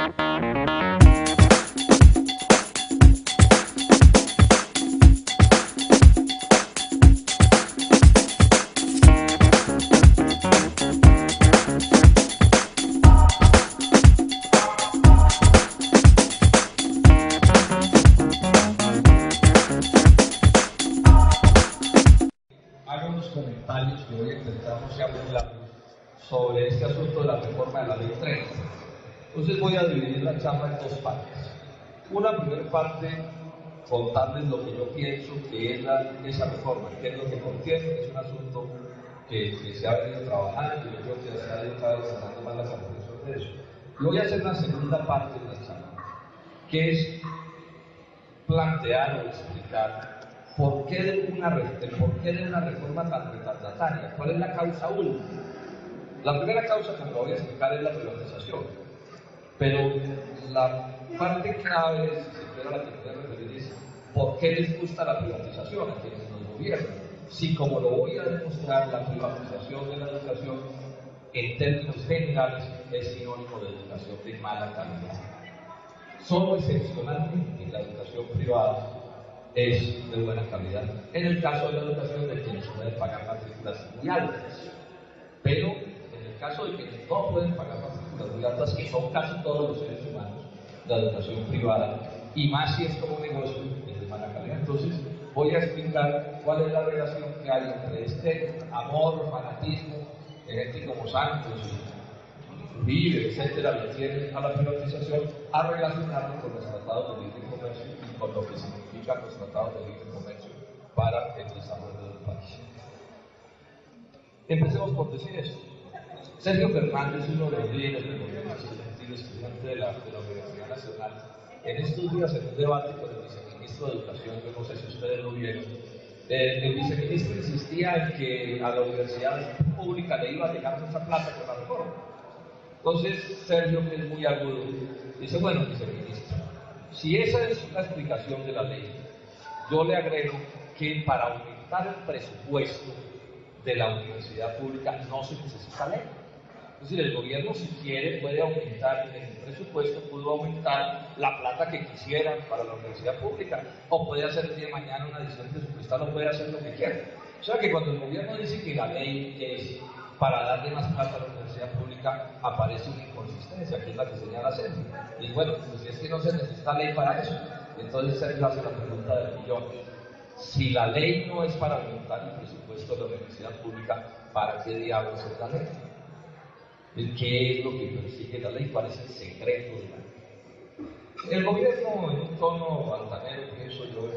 Hago unos comentarios que voy a intentar no ser muy largos sobre este asunto de la reforma de la Ley 30. Entonces voy a dividir la charla en dos partes. Una primera parte, contarles lo que yo pienso que es esa reforma, qué es lo que contiene, es un asunto que se ha venido trabajando y yo creo que se ha dedicado desarrollando más la comprensión de eso. Y voy a hacer una segunda parte de la charla, que es plantear o explicar por qué de una reforma tan retardataria, cuál es la causa última. La primera causa que me voy a explicar es la privatización, pero la parte clave, si se quiere, a la que me voy a referir es por qué les gusta la privatización a quienes nos gobiernan. Si, como lo voy a demostrar, la privatización de la educación en términos generales es sinónimo de educación de mala calidad. Solo excepcionalmente la educación privada es de buena calidad. En el caso de la educación de quienes pueden pagar matrículas muy altas, pero en el caso de quienes no pueden pagar matrículas muy altas, que son casi todos los seres humanos, la educación privada, y más si es como negocio, es de mala calidad. Entonces voy a explicar cuál es la relación que hay entre este amor, fanatismo, gente como Santos Uribe, etcétera, le tienen a la privatización, a relacionarlo con los tratados de libre comercio y con lo que significan los tratados de libre comercio para el desarrollo del país. Empecemos por decir esto. Sergio Fernández, uno de los líderes del movimiento estudiantil, estudiante de la Universidad Nacional, en estos días en un debate con el viceministro de Educación, yo no sé si ustedes lo vieron, el viceministro insistía en que a la universidad pública le iba a llegar mucha plata con la reforma. Entonces Sergio, que es muy agudo, dice, bueno, viceministro, si esa es la explicación de la ley, yo le agrego que para aumentar el presupuesto de la universidad pública no se necesita ley. Es decir, el gobierno, si quiere, puede aumentar en el presupuesto, puede aumentar la plata que quisieran para la universidad pública, o puede hacer el día de mañana una adición presupuestal, o puede hacer lo que quiera. O sea que cuando el gobierno dice que la ley es para darle más plata a la universidad pública, aparece una inconsistencia, que es la que señala Sergio. Y bueno, pues si es que no se necesita ley para eso, entonces Sergio hace la pregunta del millón. Si la ley no es para aumentar el presupuesto de la universidad pública, ¿para qué diablos es la ley? ¿Qué es lo que persigue la ley? ¿Cuál es el secreto de la ley? El gobierno, en un tono altanero, pienso yo,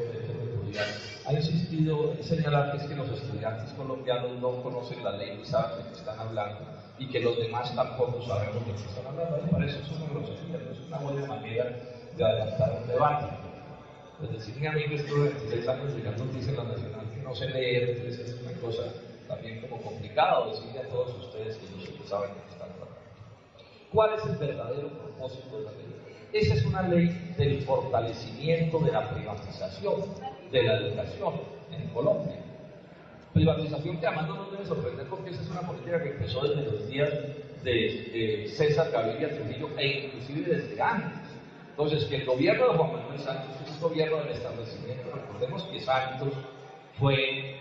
ha insistido en señalar que es que los estudiantes colombianos no conocen la ley ni saben de qué están hablando y que los demás tampoco sabemos de qué están hablando. Me parece eso una grosería, no es una buena manera de adelantar un debate. Es decir, mi amigo estuvo 26 años llegando noticias en la Nacional que no sé leer, entonces es una cosa también como complicado decirle a todos ustedes que no se saben de qué están hablando. ¿Cuál es el verdadero propósito de la ley? Esa es una ley del fortalecimiento de la privatización de la educación en Colombia. Privatización que además no nos debe sorprender porque esa es una política que empezó desde los días de César Gaviria Trujillo e inclusive desde antes. Entonces, que el gobierno de Juan Manuel Santos es un gobierno del establecimiento. Recordemos que Santos fue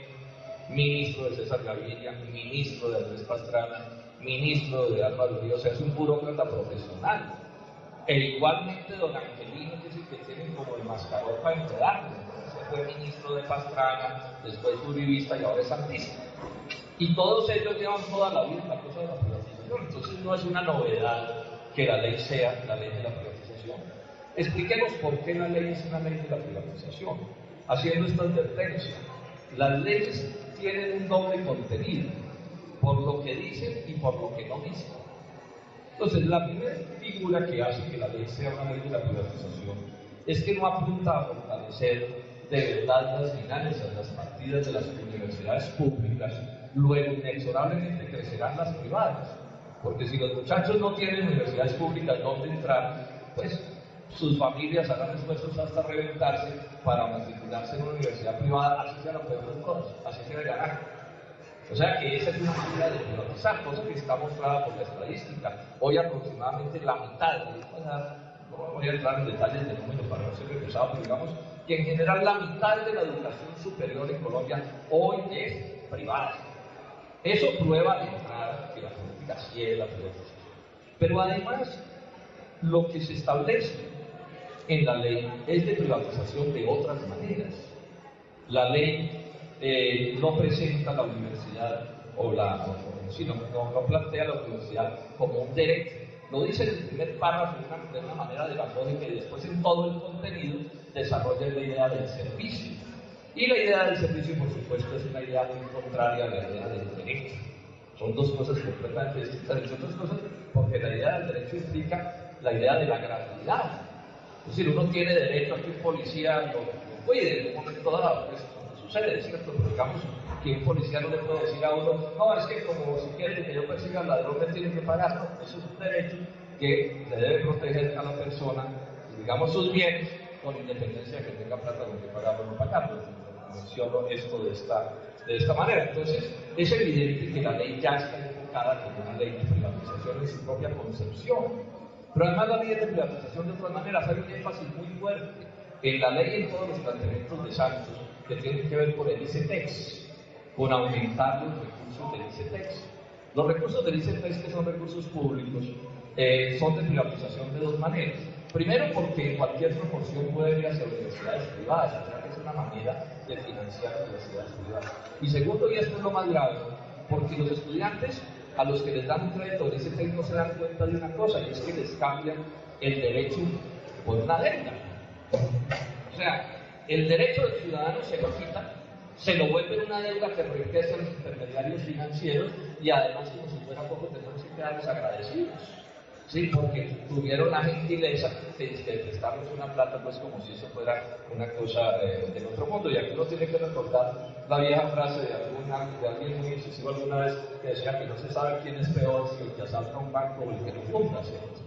ministro de César Gaviria, ministro de Andrés Pastrana, ministro de Álvaro Uribe, o sea, es un burócrata profesional. E igualmente don Angelino, que es el que tienen como el mascarón para enredarlo. Fue ministro de Pastrana, después uribista y ahora es santista. Y todos ellos llevan toda la vida en la cosa de la privatización. Entonces no es una novedad que la ley sea la ley de la privatización. Expliquemos por qué la ley es una ley de la privatización, haciendo esta advertencia. Las leyes tienen un doble contenido, por lo que dicen y por lo que no dicen. Entonces, la primera figura que hace que la ley sea una ley de la privatización es que no apunta a fortalecer de verdad las finanzas, las partidas de las universidades públicas, luego inexorablemente crecerán las privadas, porque si los muchachos no tienen universidades públicas donde entrar, pues sus familias harán esfuerzos hasta reventarse para matricularse en una universidad privada, así sea la peor de todas, así sea de ganar. O sea que esa es una manera de privatizar, cosa que está mostrada por la estadística. Hoy aproximadamente la mitad, no voy a entrar en detalles de números para no ser pesado, pero digamos que en general la mitad de la educación superior en Colombia hoy es privada. Eso prueba de entrada que la política sí es la privatización. Pero además, lo que se establece en la ley es de privatización de otras maneras. La ley no presenta la universidad no plantea la universidad como un derecho. Lo dice en el primer párrafo de una manera demagógica y después en todo el contenido desarrolla la idea del servicio. Y la idea del servicio, por supuesto, es una idea muy contraria a la idea del derecho. Son dos cosas completamente distintas, entre otras cosas, porque la idea del derecho implica la idea de la gratuidad. Es decir, uno tiene derecho a que un policía lo cuide en un momento dado, pues, sucede, ¿cierto? Pero digamos que un policía no le puede decir a uno, no, es que como si quiere que yo persiga al ladrón me tiene que pagar, no, eso es un derecho que le debe proteger a la persona, digamos, sus bienes, con independencia de que tenga plata con que pagarlo o no pagarlo. Menciono esto de esta manera. Entonces, es evidente que la ley ya está enfocada como una ley de privatización en su propia concepción. Pero además la ley de privatización de otras maneras hay un énfasis muy fuerte en la ley y en todos los planteamientos de Santos que tienen que ver con el ICETEX, con aumentar los recursos del ICETEX. Los recursos del ICETEX, que son recursos públicos, son de privatización de dos maneras. Primero, porque en cualquier proporción puede ir hacia universidades privadas, o sea que es una manera de financiar universidades privadas. Y segundo, y esto es lo más grave, porque los estudiantes a los que les dan un crédito del ICETEX no se dan cuenta de una cosa, y es que les cambian el derecho por una deuda. O sea, el derecho del ciudadano se lo quita, se lo vuelve una deuda que enriquece a los intermediarios financieros y además, como si fuera poco, tenemos que quedarles agradecidos. Sí, porque tuvieron la gentileza de prestarnos una plata, pues como si eso fuera una cosa del otro mundo. Y aquí uno tiene que recordar la vieja frase de alguien muy incisivo alguna vez que decía que no se sabe quién es peor, si el que asalta un banco o el que lo funda,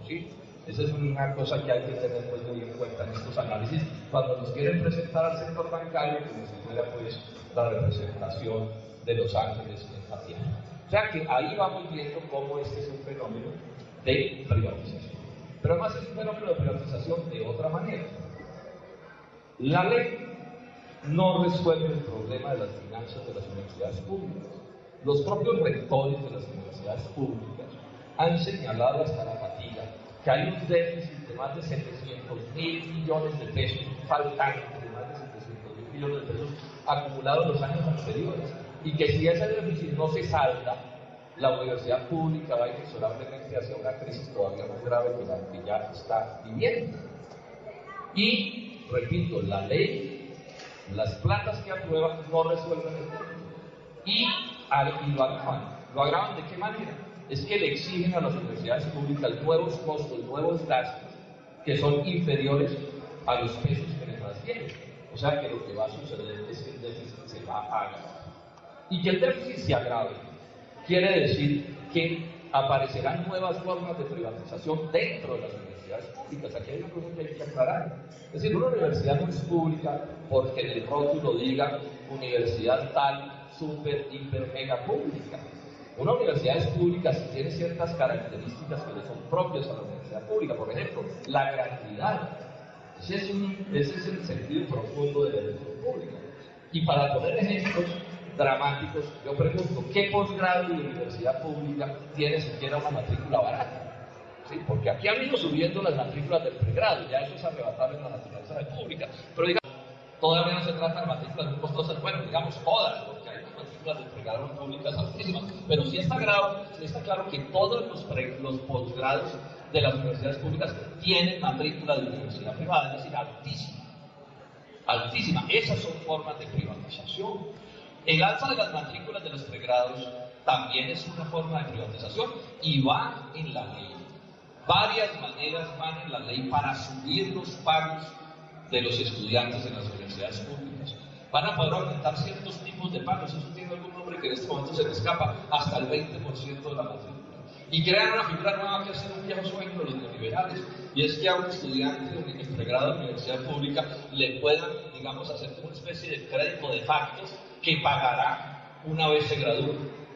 ¿sí? Esa es una cosa que hay que tener pues, muy en cuenta en estos análisis cuando nos quieren presentar al sector bancario como si fuera pues la representación de los ángeles en la tierra. O sea que ahí vamos viendo cómo este es un fenómeno de privatización. Pero además es un fenómeno de privatización de otra manera. La ley no resuelve el problema de las finanzas de las universidades públicas. Los propios rectores de las universidades públicas han señalado hasta la fatiga que hay un déficit de más de 700.000 millones de pesos, faltante de más de 700.000 millones de pesos acumulados en los años anteriores, y que si ese déficit no se salda, la universidad pública va inexorablemente hacia una crisis todavía más grave que la que ya está viviendo. Y, repito, la ley, las platas que aprueban no resuelven el tema. Y lo agravan. ¿Lo agravan de qué manera? Es que le exigen a las universidades públicas nuevos costos, nuevos gastos, que son inferiores a los pesos que les transfieren. O sea que lo que va a suceder es que el déficit se va a agravar. Y que el déficit se agrave quiere decir que aparecerán nuevas formas de privatización dentro de las universidades públicas. Aquí hay una cosa que hay que aclarar. Es decir, una universidad no es pública porque en el rótulo diga universidad tal, super, hiper, mega pública. Una universidad es pública si tiene ciertas características que le son propias a la universidad pública. Por ejemplo, la gratuidad. Ese es el sentido profundo de la educación pública. Y para poner ejemplos dramáticos, yo pregunto, ¿qué posgrado de universidad pública tiene siquiera una matrícula barata? ¿Sí? Porque aquí han ido subiendo las matrículas del pregrado, ya eso es arrebatable en la naturaleza de pública, pero digamos, todavía no se trata de matrículas muy costosas, bueno, digamos todas, porque hay unas matrículas del pregrado públicas altísimas, pero sí está claro que todos los posgrados de las universidades públicas tienen matrícula de universidad privada, es decir, altísima. Esas son formas de privatización. El alza de las matrículas de los pregrados también es una forma de privatización y va en la ley. Varias maneras van en la ley para subir los pagos de los estudiantes en las universidades públicas. Van a poder aumentar ciertos tipos de pagos, eso tiene algún nombre que en este momento se me escapa, hasta el 20% de la matrícula. Y crean una figura nueva que es un viejo sueño de los neoliberales, y es que a un estudiante de pregrado de la universidad pública le puedan, digamos, hacer una especie de crédito de facto que pagará una vez se gradúe.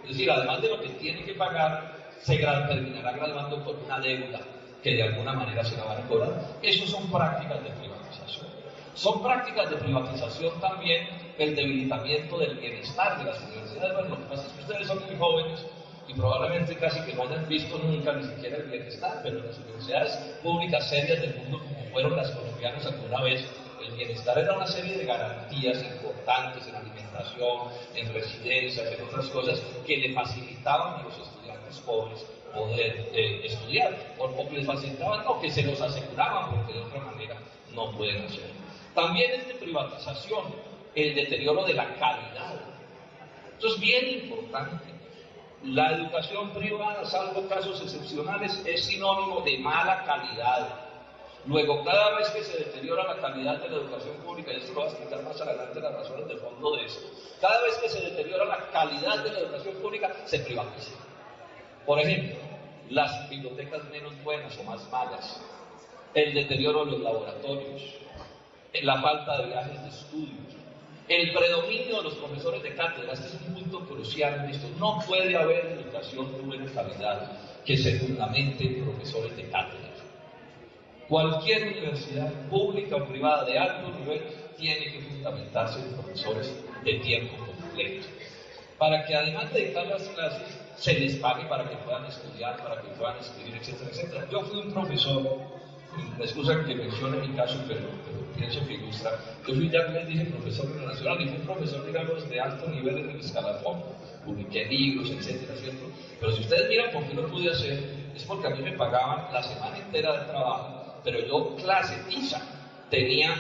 Es decir, además de lo que tiene que pagar, se terminará graduando por una deuda que de alguna manera se la van a cobrar. Eso son prácticas de privatización. Son prácticas de privatización también el debilitamiento del bienestar de las universidades. Bueno, lo que pasa es que ustedes son muy jóvenes y probablemente casi que no hayan visto nunca ni siquiera el bienestar, pero las universidades públicas serias del mundo, como fueron las colombianas alguna vez, el bienestar era una serie de garantías importantes en alimentación, en residencias, en otras cosas que le facilitaban a los estudiantes pobres poder estudiar, o que les facilitaban, no, que se los aseguraban, porque de otra manera no pueden hacerlo. También es de privatización el deterioro de la calidad. Esto es bien importante. La educación privada, salvo casos excepcionales, es sinónimo de mala calidad. Luego, cada vez que se deteriora la calidad de la educación pública, y esto lo voy a explicar más adelante las razones de fondo de eso, cada vez que se deteriora la calidad de la educación pública, se privatiza. Por ejemplo, las bibliotecas menos buenas o más malas, el deterioro de los laboratorios, la falta de viajes de estudio, el predominio de los profesores de cátedra. Este es un punto crucial en esto. No puede haber educación de buena calidad que se fundamente en profesores de cátedra. Cualquier universidad pública o privada de alto nivel tiene que fundamentarse en profesores de tiempo completo, para que además de dictar las clases, se les pague para que puedan estudiar, para que puedan escribir, etcétera, etcétera. Yo fui un profesor, me excusan que mencione mi caso, pero pienso que ilustra. Yo fui, ya les dije, profesor internacional, y fui un profesor, digamos, de alto nivel en el escalafón. Publiqué libros, etcétera, ¿cierto? Pero si ustedes miran por qué lo pude hacer, es porque a mí me pagaban la semana entera de trabajo, pero yo clase tiza, tenía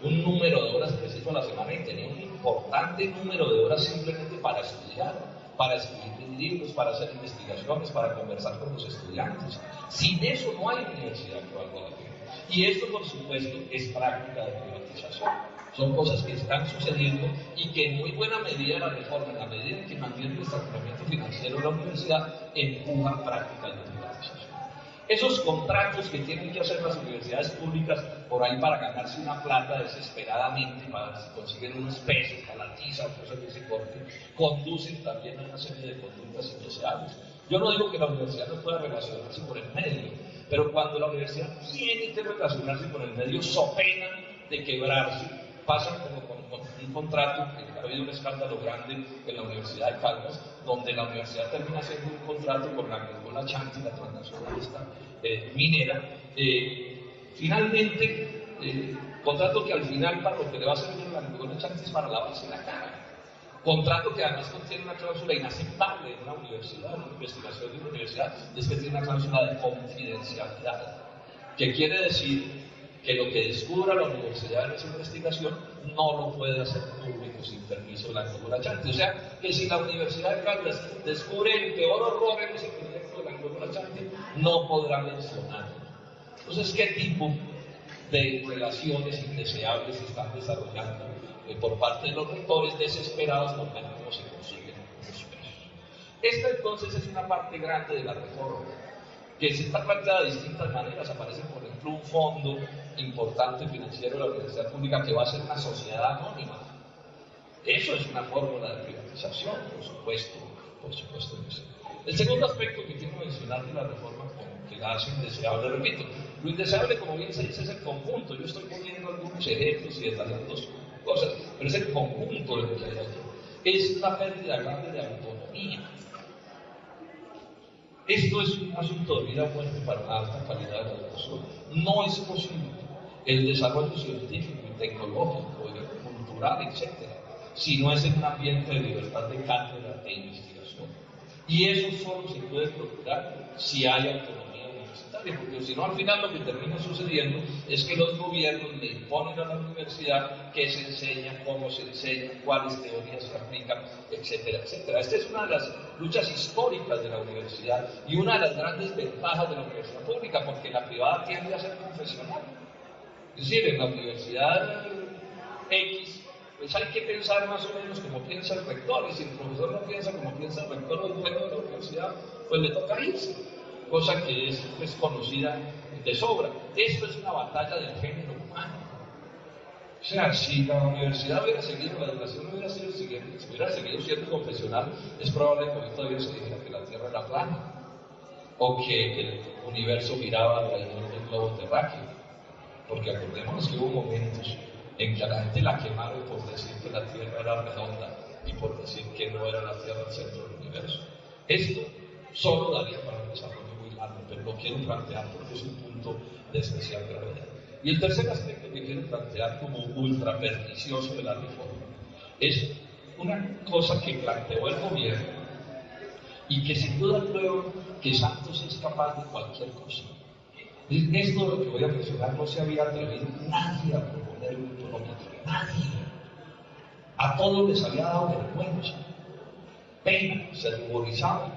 un número de horas preciso a la semana y tenía un importante número de horas simplemente para estudiar, para escribir libros, para hacer investigaciones, para conversar con los estudiantes. Sin eso no hay universidad que valga la pena. Y esto, por supuesto, es práctica de privatización. Son cosas que están sucediendo y que en muy buena medida la reforma, en la medida en que mantiene el estancamiento financiero de la universidad, empuja prácticas de privatización. Esos contratos que tienen que hacer las universidades públicas por ahí para ganarse una plata desesperadamente, para si consiguen unos pesos para la tiza o cosas de ese corte, conducen también a una serie de conductas indeseables. Yo no digo que la universidad no pueda relacionarse con el medio, pero cuando la universidad tiene que relacionarse con el medio, so pena de quebrarse, pasan como con un contrato, ha habido un escándalo grande en la Universidad de Caldas, donde la universidad termina haciendo un contrato con la Chanti, la transnacional esta, minera, finalmente, contrato que al final para lo que le va a servir a la Chanti es para lavarse la cara. Contrato que además contiene una cláusula inaceptable en una universidad, en una investigación de una universidad, es que tiene una cláusula de confidencialidad, que quiere decir que lo que descubra la universidad en esa investigación no lo puede hacer público sin permiso de la Anglo Chanti. O sea, que si la Universidad de Caldas descubre el peor horror en ese proyecto de la Anglo Chanti, no podrá mencionarlo. Entonces, ¿qué tipo de relaciones indeseables se están desarrollando por parte de los rectores desesperados por ver cómo se consiguen los pesos? Esta entonces es una parte grande de la reforma, que se está planteada de distintas maneras. Aparece, por ejemplo, un fondo importante financiero de la universidad pública que va a ser una sociedad anónima. Eso es una fórmula de privatización, por supuesto. El segundo aspecto que quiero mencionar de la reforma, que la hace indeseable, repito, lo indeseable, como bien se dice, es el conjunto. Yo estoy poniendo algunos ejemplos y detallando cosas, pero es el conjunto de lo que hay allí. Es una pérdida grande de autonomía. Esto es un asunto de vida o muerte para la alta calidad de la educación. No es posible el desarrollo científico y tecnológico, y cultural, etc., si no es en un ambiente de libertad de cátedra e investigación. Y eso solo se puede procurar si hay autonomía universitaria, porque si no, al final lo que termina sucediendo es que los gobiernos le imponen a la universidad qué se enseña, cómo se enseña, cuáles teorías se aplican, etcétera, etcétera. Esta es una de las luchas históricas de la universidad y una de las grandes ventajas de la universidad pública, porque la privada tiende a ser confesional. Es decir, en la universidad X, pues hay que pensar más o menos como piensa el rector, y si el profesor no piensa como piensa el rector o el dueño de la universidad, pues le toca irse, cosa que es pues, conocida de sobra. Esto es una batalla del género humano. O sea, si la universidad hubiera seguido, la educación hubiera sido siguiente, si hubiera seguido siendo confesional, es probable que hoy todavía se dijera que la Tierra era plana, o que el universo giraba alrededor del globo terráqueo. Porque acordémonos que hubo momentos en que a la gente la quemaron por decir que la Tierra era redonda y por decir que no era la Tierra el centro del universo. Esto solo daría para un desarrollo muy largo, pero lo quiero plantear porque es un punto de especial gravedad. Y el tercer aspecto que quiero plantear como ultra pernicioso de la reforma es una cosa que planteó el gobierno y que sin duda prueba que Santos es capaz de cualquier cosa. Esto de lo que voy a mencionar no se había atrevido nadie a proponer un autonómico, nadie. A todos les había dado vergüenza, pena, se ruborizaba,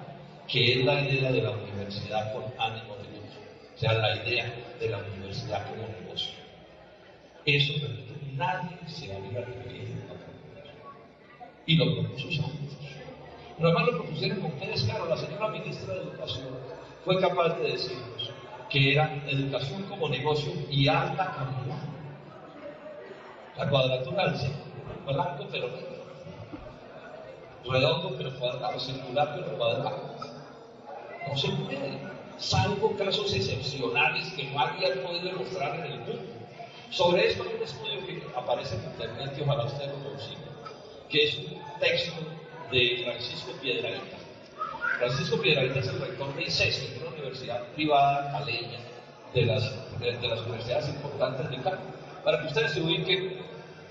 que es la idea de la universidad con ánimo de lucro, o sea, la idea de la universidad como negocio. Eso, repito, nadie se había atrevido a proponer. Y lo propuso Santos. Pero además lo propusieron con qué descaro. La señora ministra de Educación fue capaz de decirnos que era educación como negocio y alta calidad. La cuadratura del círculo, blanco pero negro, redondo pero cuadrado, circular pero cuadrado. No se puede, salvo casos excepcionales que no habían podido demostrar en el mundo. Sobre esto hay un estudio que aparece en internet y ojalá usted lo consiga, que es un texto de Francisco Piedrahita. Francisco Piedrahita es el rector de ICES, que es una universidad privada caleña de las universidades importantes de Cali. Para que ustedes se ubiquen,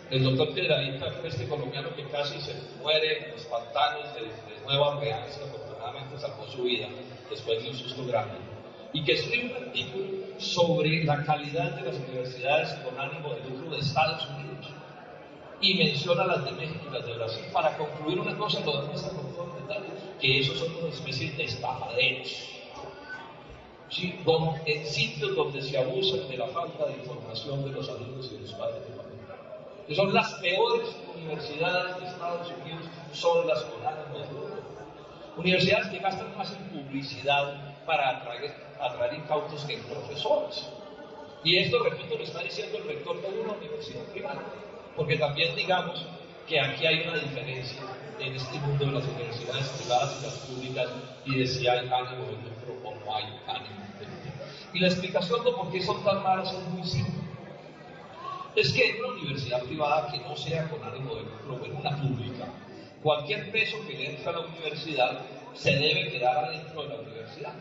el doctor Piedrahita fue este colombiano que casi se muere en los pantanos de Nueva Orleans, que afortunadamente salvó su vida después de un susto grande, y que escribe un artículo sobre la calidad de las universidades con ánimo de lucro de Estados Unidos, y menciona las de México y las de Brasil, para concluir una cosa, lo demuestra con todo el detalle, que esos son una especie de estafaderos, ¿sí? En sitios donde se abusan de la falta de información de los alumnos y de los padres de familia. Que son las peores universidades de Estados Unidos, son las con ánimo de lucro. Universidades que gastan más en publicidad para atraer incautos que en profesores. Y esto, repito, lo está diciendo el rector de una universidad privada. Porque también digamos que aquí hay una diferencia en este mundo de las universidades privadas y las públicas y de si hay ánimo de lucro o no hay ánimo de lucro. Y la explicación de por qué son tan malas es muy simple. Es que en una universidad privada que no sea con ánimo de lucro o en una pública, cualquier peso que le entre a la universidad se debe quedar adentro de la universidad,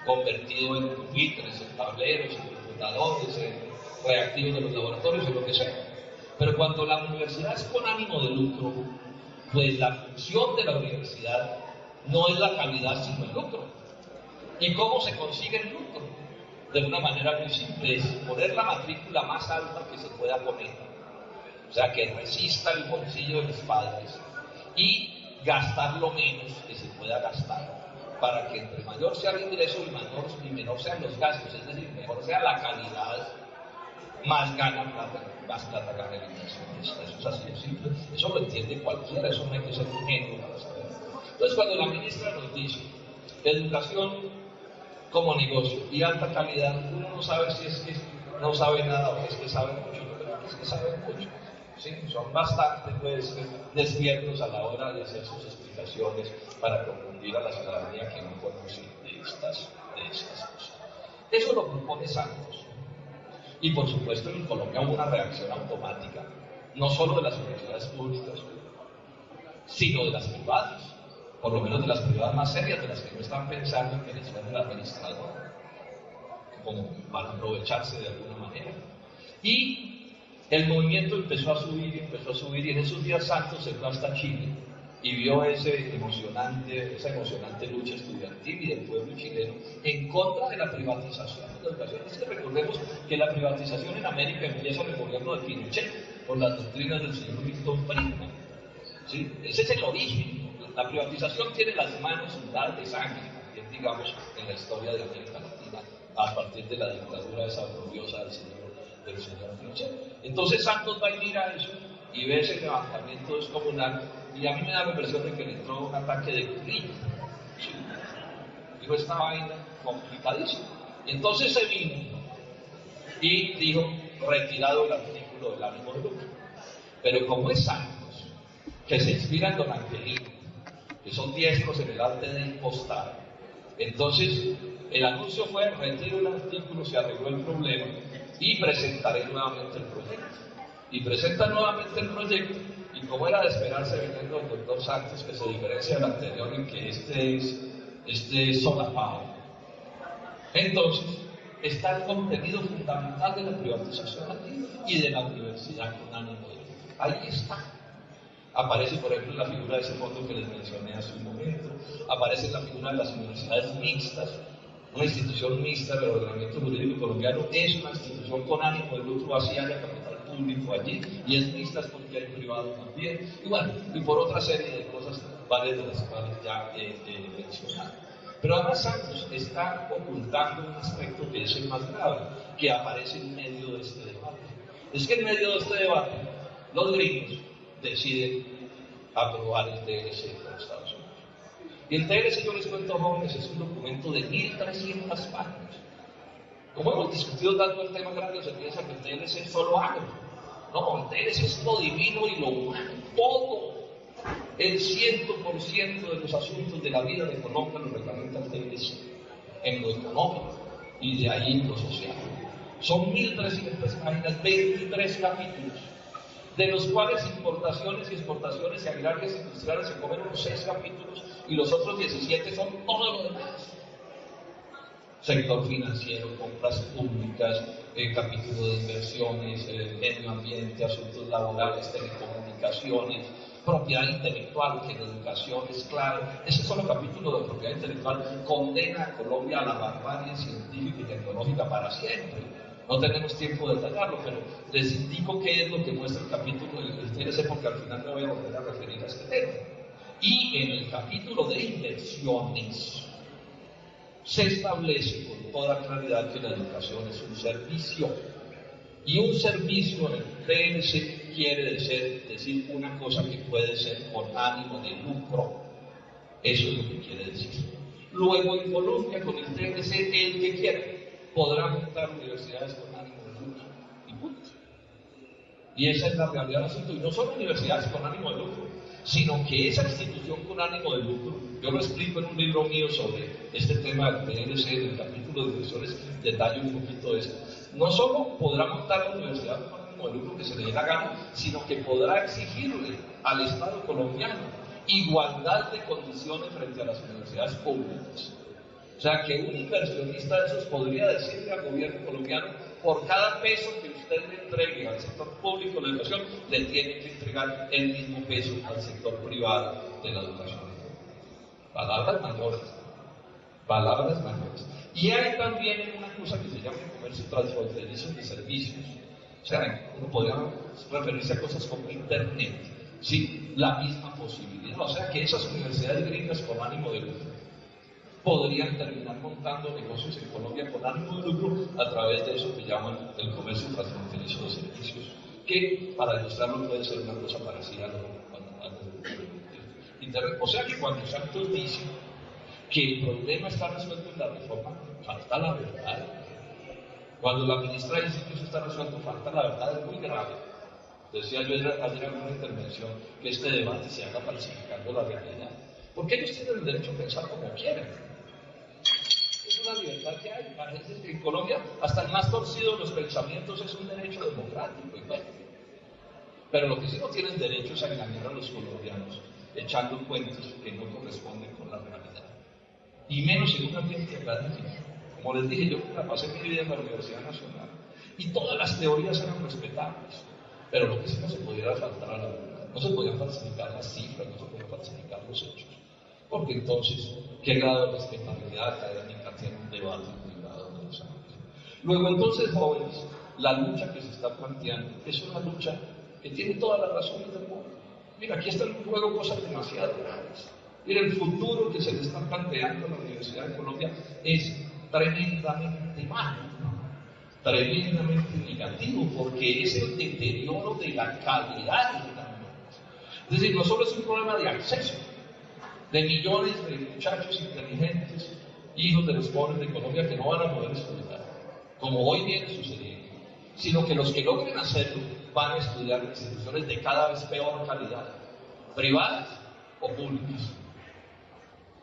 convertido en pupitres, en tableros, en computadores, en reactivos de los laboratorios, en lo que sea. Pero cuando la universidad es con ánimo de lucro, pues la función de la universidad no es la calidad sino el lucro. ¿Y cómo se consigue el lucro? De una manera muy simple, es poner la matrícula más alta que se pueda poner, o sea, que resista el bolsillo de los padres, y gastar lo menos que se pueda gastar, para que entre mayor sea el ingreso y menor sean los gastos, es decir, mejor sea la calidad, más gana plata, más plata gana el inversionista. Eso es así de simple, eso lo entiende cualquiera, eso no hay que ser un genio para saber. Entonces, cuando la ministra nos dice educación como negocio y alta calidad, uno no sabe si es que no sabe nada o es que sabe mucho. Yo creo que es que saben mucho, ¿sí? Son bastante pues, despiertos a la hora de hacer sus explicaciones para confundir a la ciudadanía que no conoce de estas cosas. Eso lo propone Santos. Y por supuesto en Colombia hubo una reacción automática, no solo de las universidades públicas, sino de las privadas, por lo menos de las privadas más serias, de las que no están pensando en que les den el administrador, como para aprovecharse de alguna manera. Y el movimiento empezó a subir, y en esos días Santos se fue hasta Chile y vio esa emocionante lucha estudiantil y del pueblo chileno en contra de la privatización de la educación. Es que recordemos que la privatización en América empieza en el gobierno de Pinochet, por las doctrinas del señor Milton Friedman, ¿sí? Ese es el origen. La privatización tiene las manos untadas de sangre, también digamos, en la historia de América Latina, a partir de la dictadura esa gloriosa del señor Pinochet. Entonces Santos va y mira eso y ve ese levantamiento descomunal, y a mí me da la impresión de que le entró un ataque de guerrilla. ¿Sí? Dijo, esta vaina complicadísima. Entonces se vino y dijo, retirado el artículo del ánimo de lucro. Pero como es Santos, que se inspira en Don Angelino, que son diestros en el arte de impostar, entonces el anuncio fue: retiro el artículo, se arregló el problema y presentaré nuevamente el proyecto. Y presenta nuevamente el proyecto, y como era de esperarse, veniendo el doctor Santos, que se diferencia del anterior en que este es solapado. Entonces, está el contenido fundamental de la privatización aquí y de la universidad con ánimo de lucro. Ahí está. Aparece, por ejemplo, la figura de ese fondo que les mencioné hace un momento, aparece la figura de las universidades mixtas. Una institución mixta del ordenamiento jurídico colombiano es una institución con ánimo de lucro, así haya capital público allí, y es mixta porque hay privado también, y bueno, y por otra serie de cosas, varias de las cuales ya he mencionado. Pero además Santos está ocultando un aspecto que es el más grave, que aparece en medio de este debate. Es que en medio de este debate, los gringos deciden aprobar el TLC con Estados Unidos. Y el TLC, yo les cuento, jóvenes, es un documento de 1300 páginas. Como hemos discutido tanto el tema agrario, se piensa que el TLC es solo agro. No, el TLC es lo divino y lo humano, todo. El 100% de los asuntos de la vida de Colombia lo reglamenta el TLC, en lo económico y de ahí en lo social. Son 1300 páginas, 23 capítulos, de los cuales importaciones y exportaciones y agrarias e industriales se comen unos 6 capítulos y los otros 17 son todo lo demás. Sector financiero, compras públicas, capítulo de inversiones, medio ambiente, asuntos laborales, telecomunicaciones, propiedad intelectual, que en educación es claro. Ese solo capítulo de propiedad intelectual condena a Colombia a la barbarie científica y tecnológica para siempre. No tenemos tiempo de detallarlo, pero les indico qué es lo que muestra el capítulo del TLC, porque al final me voy a volver a referir a este tema. Y en el capítulo de inversiones se establece con toda claridad que la educación es un servicio. Y un servicio en el TLC quiere decir una cosa que puede ser con ánimo de lucro. Eso es lo que quiere decir. Luego, en Colombia, con el TLC, el que quiera podrá montar universidades con ánimo de lucro. Y punto. Y esa es la realidad del asunto. Y no solo universidades con ánimo de lucro, sino que esa institución con ánimo de lucro, yo lo explico en un libro mío sobre este tema del TLC, en el capítulo de inversiones, detallo un poquito de esto. No solo podrá montar la universidad con ánimo de lucro que se le dé la gana, sino que podrá exigirle al Estado colombiano igualdad de condiciones frente a las universidades públicas. O sea, que un inversionista de esos podría decirle al gobierno colombiano: por cada peso que usted le entregue al sector público de la educación, le tiene que entregar el mismo peso al sector privado de la educación. Palabras mayores. Palabras mayores. Y hay también una cosa que se llama comercio transfronterizo de servicios. O sea, uno podría referirse a cosas como Internet, ¿sí? La misma posibilidad. O sea, que esas universidades gringas con ánimo de lucro podrían terminar montando negocios en Colombia con ánimo de lucro a través de eso que llaman el comercio transfronterizo de servicios, que, para ilustrarlo, puede ser una cosa parecida a Internet. O sea que cuando Santos dice que el problema está resuelto en la reforma, falta la verdad. Cuando la ministra dice que eso está resuelto, falta la verdad, es muy grave. Decía yo ayer en una intervención que este debate se haga falsificando la realidad, porque ellos tienen el derecho a pensar como quieran. Es una libertad que hay. Parece que en Colombia hasta el más torcido de los pensamientos es un derecho democrático, y bueno. Pero lo que sí no tienen derecho es a engañar a los colombianos echando cuentos que no corresponden con la realidad. Y menos en un ambiente académico. Como les dije, yo la pasé mi vida en la Universidad Nacional y todas las teorías eran respetables, pero lo que sí no se podía faltar a la verdad. No se podían falsificar las cifras, no se podían falsificar los hechos, porque entonces, ¿qué grado de respetabilidad académica tiene un debate privado de los años? Luego, entonces, jóvenes, la lucha que se está planteando es una lucha que tiene todas las razones del mundo. Mira, aquí está en juego cosas demasiado graves. Mira, el futuro que se le está planteando a la Universidad de Colombia es tremendamente malo, tremendamente negativo, porque es el deterioro de la calidad de la universidad. Es decir, no solo es un problema de acceso de millones de muchachos inteligentes, hijos de los pobres de Colombia, que no van a poder estudiar, como hoy viene sucediendo, sino que los que logren hacerlo van a estudiar instituciones de cada vez peor calidad, privadas o públicas.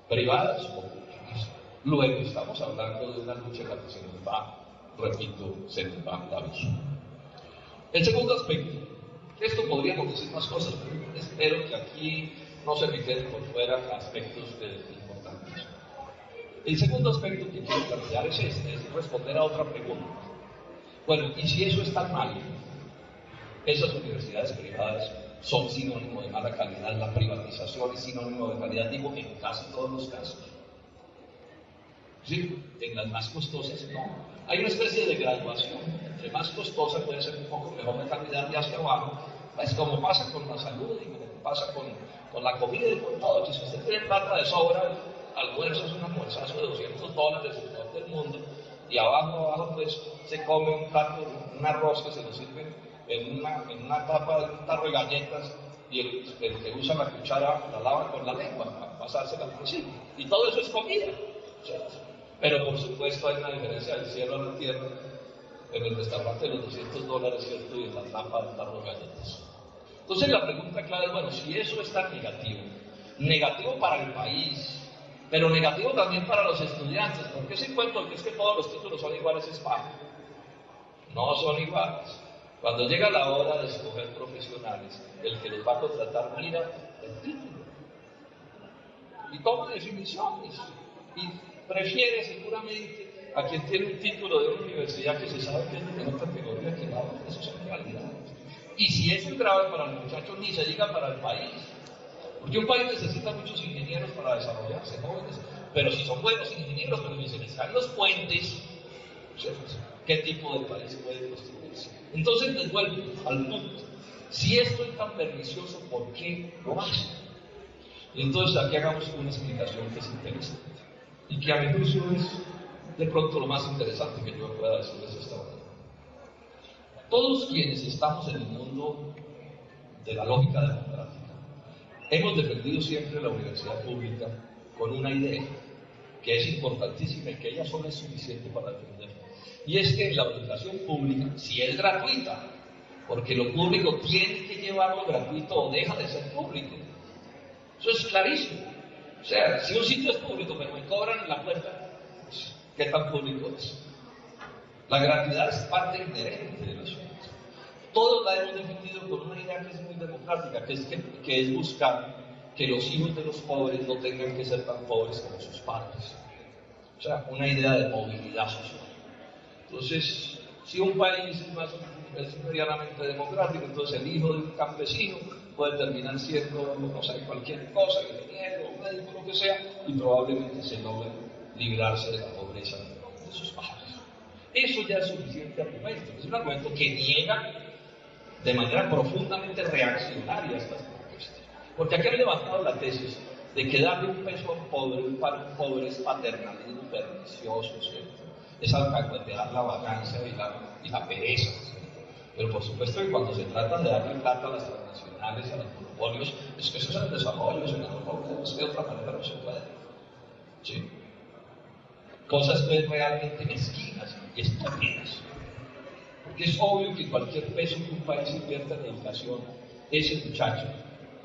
Privadas o públicas. Luego estamos hablando de una lucha en la que se nos va, repito, se nos va la vida. El segundo aspecto, esto podríamos decir más cosas, pero espero que aquí no se me queden por fuera aspectos importantes. El segundo aspecto que quiero plantear es este, es responder a otra pregunta. Bueno, ¿y si eso está mal? Esas universidades privadas son sinónimo de mala calidad, la privatización es sinónimo de calidad, digo, en casi todos los casos. Sí, en las más costosas no. Hay una especie de graduación, entre más costosa puede ser un poco mejor la calidad y hacia abajo, pues como pasa con la salud y como pasa con la comida y con todo. Si usted tiene plata de sobra, almuerzo es un almuerzazo de $200 en todo el mundo, y abajo pues se come un plato, un arroz que se lo sirven en una tapa de un tarro de galletas, y el que usa la cuchara la lava con la lengua para pasársela al principio, y todo eso es comida. Pero por supuesto hay una diferencia del cielo a la tierra en el restaurante de los $200, ¿cierto? Y en la tapa del tarro de galletas. Entonces la pregunta clave es, bueno, si eso es tan negativo, negativo para el país, pero negativo también para los estudiantes, porque ese cuento que es que todos los títulos son iguales es falso. No son iguales. Cuando llega la hora de escoger profesionales, el que les va a contratar mira el título y toma definiciones y prefiere seguramente a quien tiene un título de una universidad que se sabe que es de menor categoría que la otra. Eso son realidades. Y si eso es grave para los muchachos, ni se diga para el país. Porque un país necesita muchos ingenieros para desarrollarse, jóvenes, pero si son buenos ingenieros, pero si se les caen los puentes, ¿qué tipo de país puede construirse? Entonces les vuelvo al punto. Si esto es tan pernicioso, ¿por qué lo hacen? Entonces aquí hagamos una explicación que es interesante y que a mi juicio es de pronto lo más interesante que yo pueda decirles esta hora. Todos quienes estamos en el mundo de la lógica democrática hemos defendido siempre la universidad pública con una idea que es importantísima y que ella sola es suficiente para defenderla. Y es que la educación pública, si es gratuita, porque lo público tiene que llevarlo gratuito o deja de ser público. Eso es clarísimo. O sea, si un sitio es público pero me cobran en la puerta, pues, ¿qué tan público es? La gratuidad es parte inherente del asunto. Todos la hemos defendido con una idea que es muy democrática, que es buscar que los hijos de los pobres no tengan que ser tan pobres como sus padres. O sea, una idea de movilidad social. Entonces, si un país es medianamente democrático, entonces el hijo de un campesino puede terminar siendo, no sé, cualquier cosa, ingeniero, médico, lo que sea, y probablemente se logre librarse de la pobreza de sus padres. Eso ya es suficiente argumento, es un argumento que niega de manera profundamente reaccionaria estas propuestas. Porque aquí han levantado la tesis de que darle un peso a un pobre, para un pobre es paternalismo pernicioso, ¿cierto? Es alcahuetear la vagancia y la pereza, ¿cierto? Pero por supuesto que cuando se trata de darle plata a las transnacionales, a los monopolios, es que eso es el desarrollo, senador Paula, es que de otra manera no se puede. ¿Sí? Cosas que es realmente mezquinas y estúpidas. Porque es obvio que cualquier peso que un país invierta en educación, ese muchacho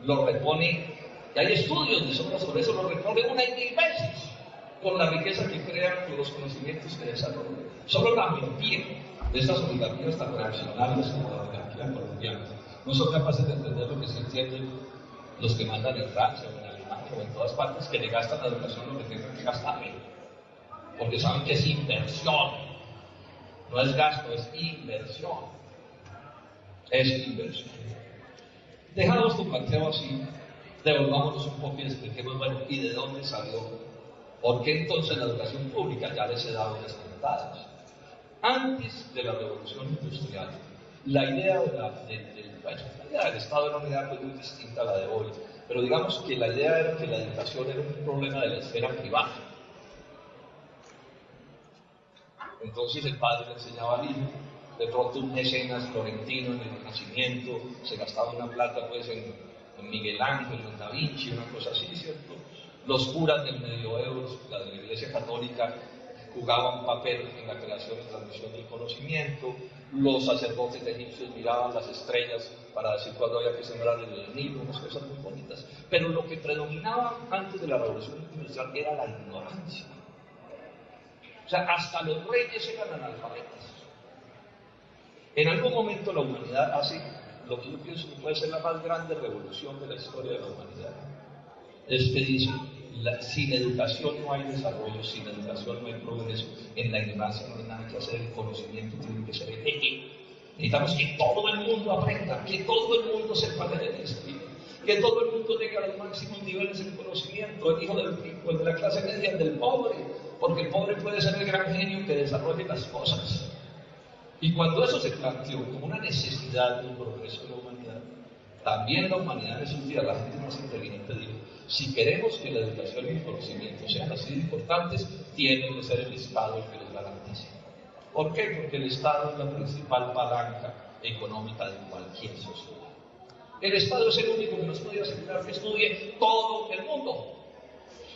lo repone, y hay estudios de sobre eso, lo repone 1 y 1000 veces con la riqueza que crean, con los conocimientos que desarrollan. Solo la mentira de estas oligarquías tan reaccionarias como la oligarquía colombiana no son capaces de entender lo que se entienden los que mandan en Francia o en Alemania o en todas partes, que le gastan la educación lo que tengan que gastarle, porque saben que es inversión. No es gasto, es inversión. Es inversión. Dejamos tu planteo así, devolvámonos un poco y expliquemos, bueno, ¿y de dónde salió? ¿Por qué entonces la educación pública? Ya les he dado unas puntadas. Antes de la revolución industrial, la idea del Estado era una idea pues, muy distinta a la de hoy, pero digamos que la idea era que la educación era un problema de la esfera privada. Entonces el padre le enseñaba al hijo, de pronto un mecenas florentino en el Renacimiento se gastaba una plata pues en Miguel Ángel, en Da Vinci, una cosa así, ¿cierto? Los curas del medioevo, la de la Iglesia Católica, jugaba un papel en la creación y transmisión del conocimiento. Los sacerdotes egipcios miraban las estrellas para decir cuándo había que sembrar el Nilo, unas cosas muy bonitas. Pero lo que predominaba antes de la revolución industrial era la ignorancia. O sea, hasta los reyes eran analfabetas. En algún momento la humanidad hace lo que yo pienso que puede ser la más grande revolución de la historia de la humanidad. Es que dice, sin educación no hay desarrollo, sin educación no hay progreso, en la ignorancia no hay nada que hacer, el conocimiento tiene que ser eje. Necesitamos que todo el mundo aprenda, que todo el mundo sepa leer y escribir, que todo el mundo tenga los máximos niveles de conocimiento, el hijo del rico, el de la clase media, el del pobre, porque el pobre puede ser el gran genio que desarrolle las cosas. Y cuando eso se planteó como una necesidad del progreso de la humanidad, también la humanidad en esos días, la gente más inteligente dijo, si queremos que la educación y el conocimiento sean así de importantes, tiene que ser el Estado el que los garantice. ¿Por qué? Porque el Estado es la principal palanca económica de cualquier sociedad. El Estado es el único que nos puede asegurar que estudie todo el mundo.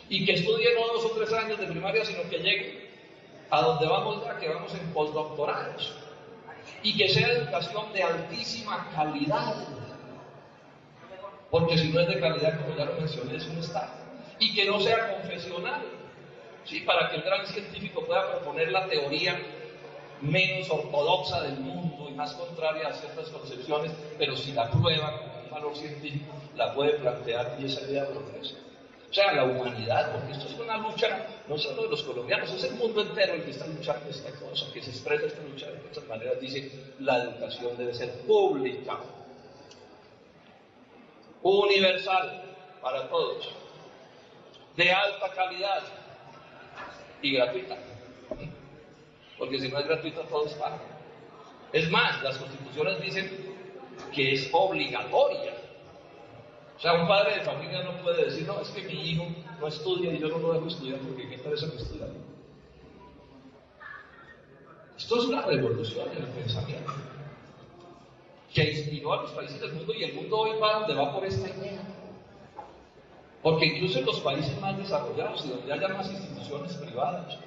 Y que estudie no 2 o 3 años de primaria, sino que llegue a donde vamos ya, que vamos en postdoctorados. Y que sea educación de altísima calidad. Porque si no es de calidad, como ya lo mencioné, es un Estado. Y que no sea confesional. ¿Sí? Para que el gran científico pueda proponer la teoría menos ortodoxa del mundo y más contraria a ciertas concepciones, pero si la prueba con un valor científico, la puede plantear y esa idea progresa. O sea, la humanidad, porque esto es una lucha no solo de los colombianos, es el mundo entero el que está luchando esta cosa, que se expresa esta lucha de muchas maneras. Dice, la educación debe ser pública, universal, para todos, de alta calidad y gratuita. Porque si no es gratuita, todos pagan. Es más, las constituciones dicen que es obligatoria. O sea, un padre de familia no puede decir, no, es que mi hijo no estudia y yo no lo dejo estudiar porque qué interesa que estudie. Esto es una revolución en el pensamiento que inspiró a los países del mundo y el mundo hoy va donde va por esta idea. Porque incluso en los países más desarrollados y donde haya más instituciones privadas,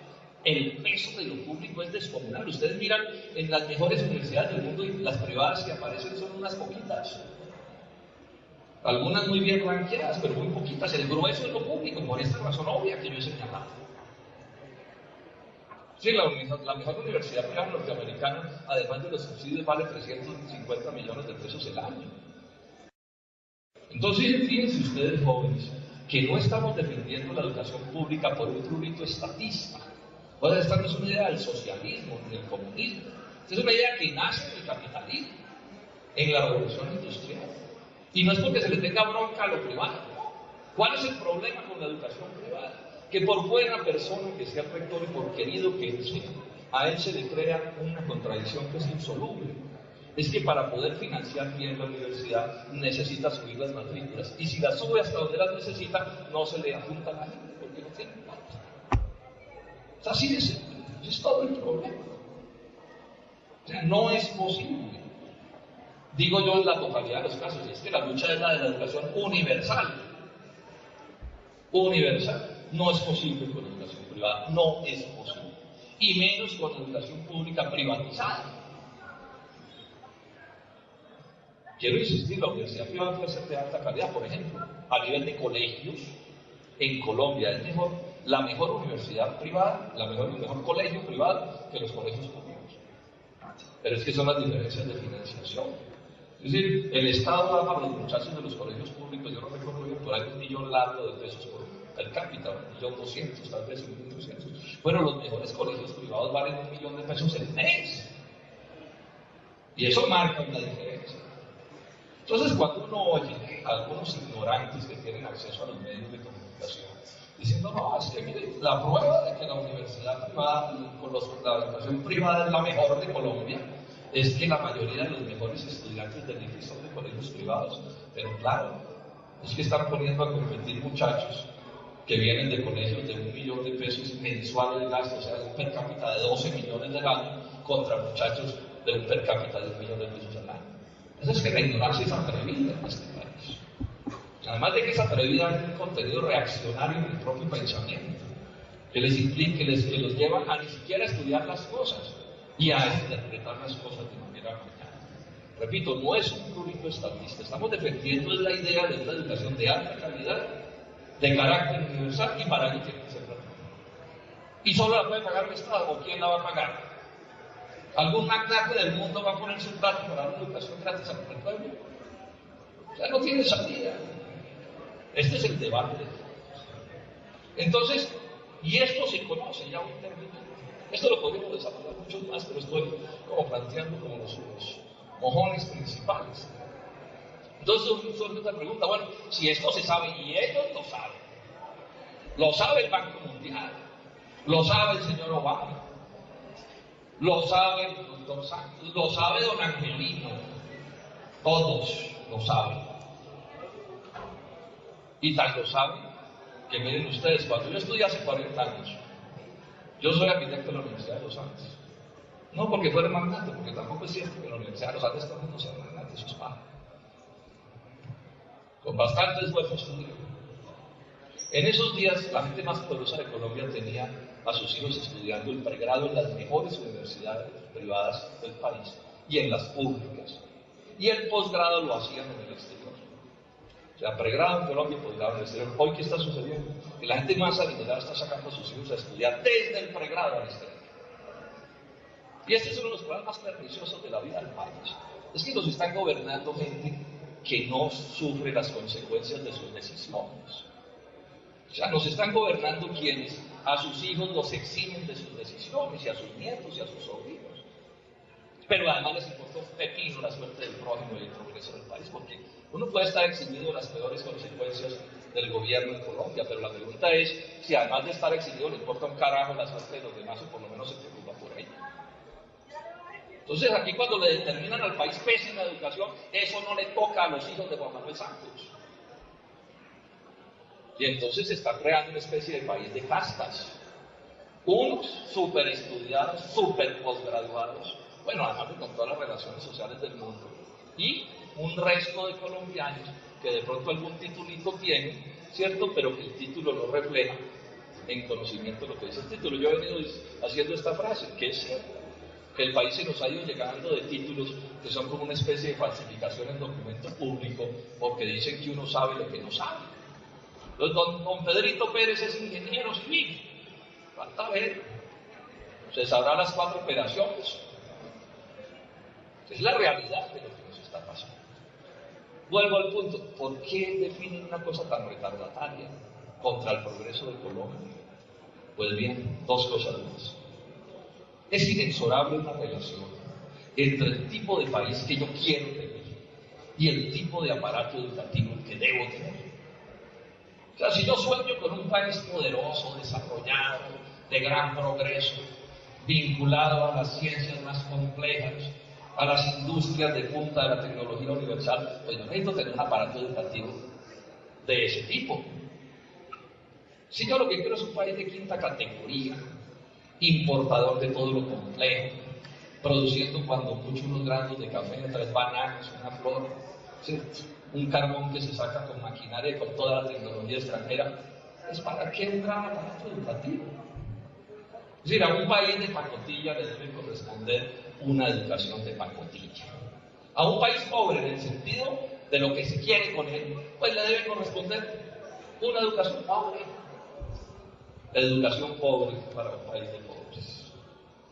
el peso de lo público es descomunal. Ustedes miran en las mejores universidades del mundo y las privadas que aparecen son unas poquitas. Algunas muy bien ranqueadas, pero muy poquitas. El grueso es lo público, por esta razón obvia que yo he señalado. Sí, la mejor universidad privada norteamericana, además de los subsidios, vale 350 millones de pesos el año. Entonces, fíjense ustedes, jóvenes, que no estamos defendiendo la educación pública por un prurito estatista. Pues esta no es una idea del socialismo ni del comunismo. Esta es una idea que nace en el capitalismo, en la revolución industrial. Y no es porque se le tenga bronca a lo privado. ¿Cuál es el problema con la educación privada? Que por buena persona que sea el rector y por querido que él sea, a él se le crea una contradicción que es insoluble. Es que para poder financiar bien la universidad necesita subir las matrículas. Y si las sube hasta donde las necesita, no se le apunta a la gente porque no tiene plata. Es así de simple. Es todo el problema. O sea, no es posible. Digo yo en la totalidad de los casos, es que la lucha es la de la educación universal. Universal. No es posible con la educación privada, no es posible. Y menos con la educación pública privatizada. Quiero insistir, la universidad privada puede ser de alta calidad, por ejemplo, a nivel de colegios, en Colombia es la mejor universidad privada, el mejor colegio privado que los colegios públicos. Pero es que son las diferencias de financiación. Es decir, el Estado da para los muchachos de los colegios públicos, yo no recuerdo bien, por ahí $1 millón de pesos por per cápita, 1.200.000, tal vez 1.200.000. Bueno, los mejores colegios privados valen $1 millón el mes. Y eso marca una diferencia. Entonces, cuando uno oye a algunos ignorantes que tienen acceso a los medios de comunicación, diciendo, no, es que mire, la prueba de que la universidad privada, la educación privada es la mejor de Colombia, es que la mayoría de los mejores estudiantes del IFES son de colegios privados. Pero claro, es que están poniendo a competir muchachos que vienen de colegios de $1 millón mensuales de gasto, o sea, un per cápita de 12 millones al año, contra muchachos de un per cápita de $1 millón al año. Eso es que la ignorancia es atrevida en este país. Además de que es atrevida, hay un contenido reaccionario en el propio pensamiento. que les implica, que los llevan a ni siquiera estudiar las cosas y a interpretar las cosas de manera mañana. Repito, no es un prurito estatista, estamos defendiendo la idea de una educación de alta calidad, de carácter universal y para ello tiene que ser gratuita. ¿Y solo la puede pagar el Estado o quién la va a pagar? ¿Algún magnate del mundo va a poner su plato para dar una educación gratis al pueblo? O sea, no tiene salida. Este es el debate. Entonces, y esto se conoce ya un término. Esto lo podríamos desarrollar mucho más, pero estoy como planteando como los mojones principales. Entonces surge otra pregunta, bueno, si esto se sabe, y ellos lo sabe el Banco Mundial, lo sabe el señor Obama, lo sabe el doctor Santos, lo sabe don Angelino, todos lo saben. Y tal lo saben que miren ustedes, cuando yo estudié hace 40 años, yo soy arquitecto de la Universidad de los Andes. No porque fuera magnate, porque tampoco es cierto que en la Universidad de los Andes todo el mundo sea magnate, eso es paja. Con bastante esfuerzo estudié. En esos días, la gente más poderosa de Colombia tenía a sus hijos estudiando el pregrado en las mejores universidades privadas del país y en las públicas. Y el posgrado lo hacían en el exterior. O sea, pregrado en Colombia y posgrado en el exterior. Hoy, ¿qué está sucediendo? Que la gente más adinerada está sacando a sus hijos a estudiar desde el pregrado al exterior. Y este es uno de los problemas más perniciosos de la vida del país. Es que nos están gobernando gente que no sufre las consecuencias de sus decisiones. O sea, nos están gobernando quienes a sus hijos los eximen de sus decisiones, y a sus nietos y a sus sobrinos. Pero además les importa un pepino la suerte del prójimo y el progreso del país, porque uno puede estar eximido de las peores consecuencias del gobierno en Colombia, pero la pregunta es si además de estar eximido le importa un carajo la suerte de los demás, o por lo menos se preocupa por ello. Entonces aquí cuando le determinan al país pésima educación, eso no le toca a los hijos de Juan Manuel Santos. Y entonces se está creando una especie de país de castas. Unos súper estudiados, súper posgraduados, bueno, además de con todas las relaciones sociales del mundo, y un resto de colombianos que de pronto algún titulito tienen, ¿cierto? Pero que el título no refleja en conocimiento lo que dice el título. Yo he venido haciendo esta frase, que es cierto, que el país se nos ha ido llegando de títulos que son como una especie de falsificación en documento público, porque dicen que uno sabe lo que no sabe. Entonces, don Pedrito Pérez es ingeniero civil, falta ver, se sabrá las 4 operaciones. Es la realidad de lo que nos está pasando. Vuelvo al punto, ¿por qué definen una cosa tan retardataria contra el progreso de Colombia? Pues bien, 2 cosas más. Es inexorable una relación entre el tipo de país que yo quiero tener y el tipo de aparato educativo que debo tener. O sea, si yo sueño con un país poderoso, desarrollado, de gran progreso, vinculado a las ciencias más complejas, a las industrias de punta de la tecnología universal, pues yo necesito tener un aparato educativo de ese tipo. Si yo lo que quiero es un país de quinta categoría, importador de todo lo complejo, produciendo cuando mucho unos granos de café, 3 bananas, una flor, ¿cierto? Un carbón que se saca con maquinaria y con toda la tecnología extranjera, ¿es para qué un gran aparato educativo? Es decir, a un país de pacotilla le debe corresponder una educación de pacotilla. A un país pobre, en el sentido de lo que se quiere con él, pues le debe corresponder una educación pobre. La educación pobre para un país de pobres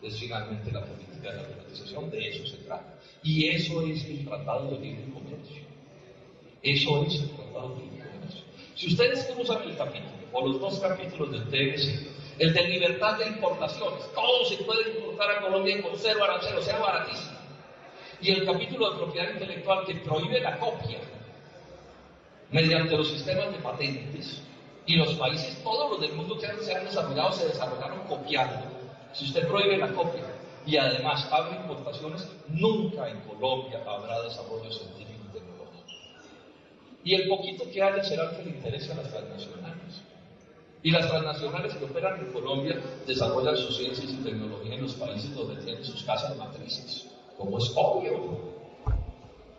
es finalmente la política de la privatización, de eso se trata. Y eso es el Tratado de Libre Comercio. Eso es el Tratado de Libre Comercio. Si ustedes cruzan el capítulo, o los 2 capítulos del TLC, el de libertad de importaciones, todo se puede importar a Colombia con 0 aranceles, o sea, baratísimo. Y el capítulo de propiedad intelectual que prohíbe la copia mediante los sistemas de patentes, y los países, todos los del mundo que se han desarrollado, se desarrollaron copiando. Si usted prohíbe la copia y además abre importaciones, nunca en Colombia habrá desarrollo científico y tecnológico. Y el poquito que haya será el que le interese a las transnacionales. Y las transnacionales que operan en Colombia desarrollan sus ciencias y tecnología en los países donde tienen sus casas matrices, como es obvio.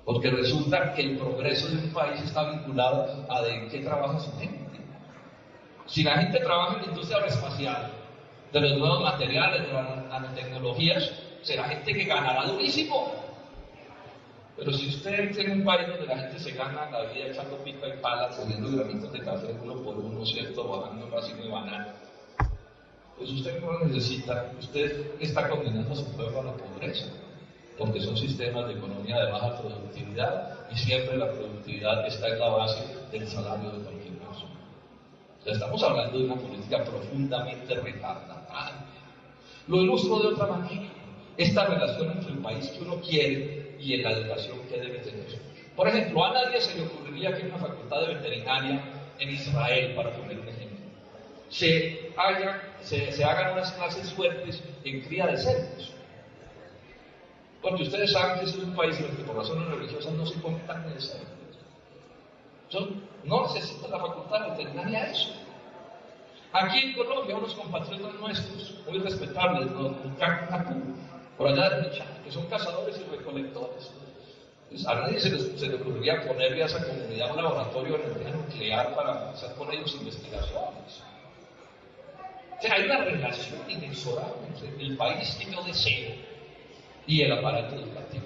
Porque resulta que el progreso de un país está vinculado a de qué trabaja su gente. Si la gente trabaja en la industria aeroespacial, de los nuevos materiales, de las nanotecnologías, será gente que ganará durísimo. Pero si usted tiene un país donde la gente se gana la vida echando pica y pala, cogiendo granitos de café uno por uno, ¿cierto? Bajando un racimo de banana, pues usted no lo necesita, usted está condenando a su pueblo a la pobreza, porque son sistemas de economía de baja productividad y siempre la productividad está en la base del salario de cualquier persona. O sea, estamos hablando de una política profundamente retardataria. Lo ilustro de otra manera, esta relación entre el país que uno quiere y en la educación que debe tener. Por ejemplo, a nadie se le ocurriría que en una facultad de veterinaria en Israel, para poner un ejemplo, se hagan unas clases fuertes en cría de cerdos. Porque ustedes saben que ese es un país en el que por razones religiosas no se come carne de cerdo. No necesita la facultad de veterinaria eso. Aquí en Colombia, unos compatriotas nuestros, muy respetables, los Cacú, por allá de Michá, que son cazadores y recolectores. Pues a nadie se le ocurriría ponerle a esa comunidad un laboratorio de energía nuclear para hacer con ellos investigaciones. O sea, hay una relación inexorable entre el país que yo deseo y el aparato educativo.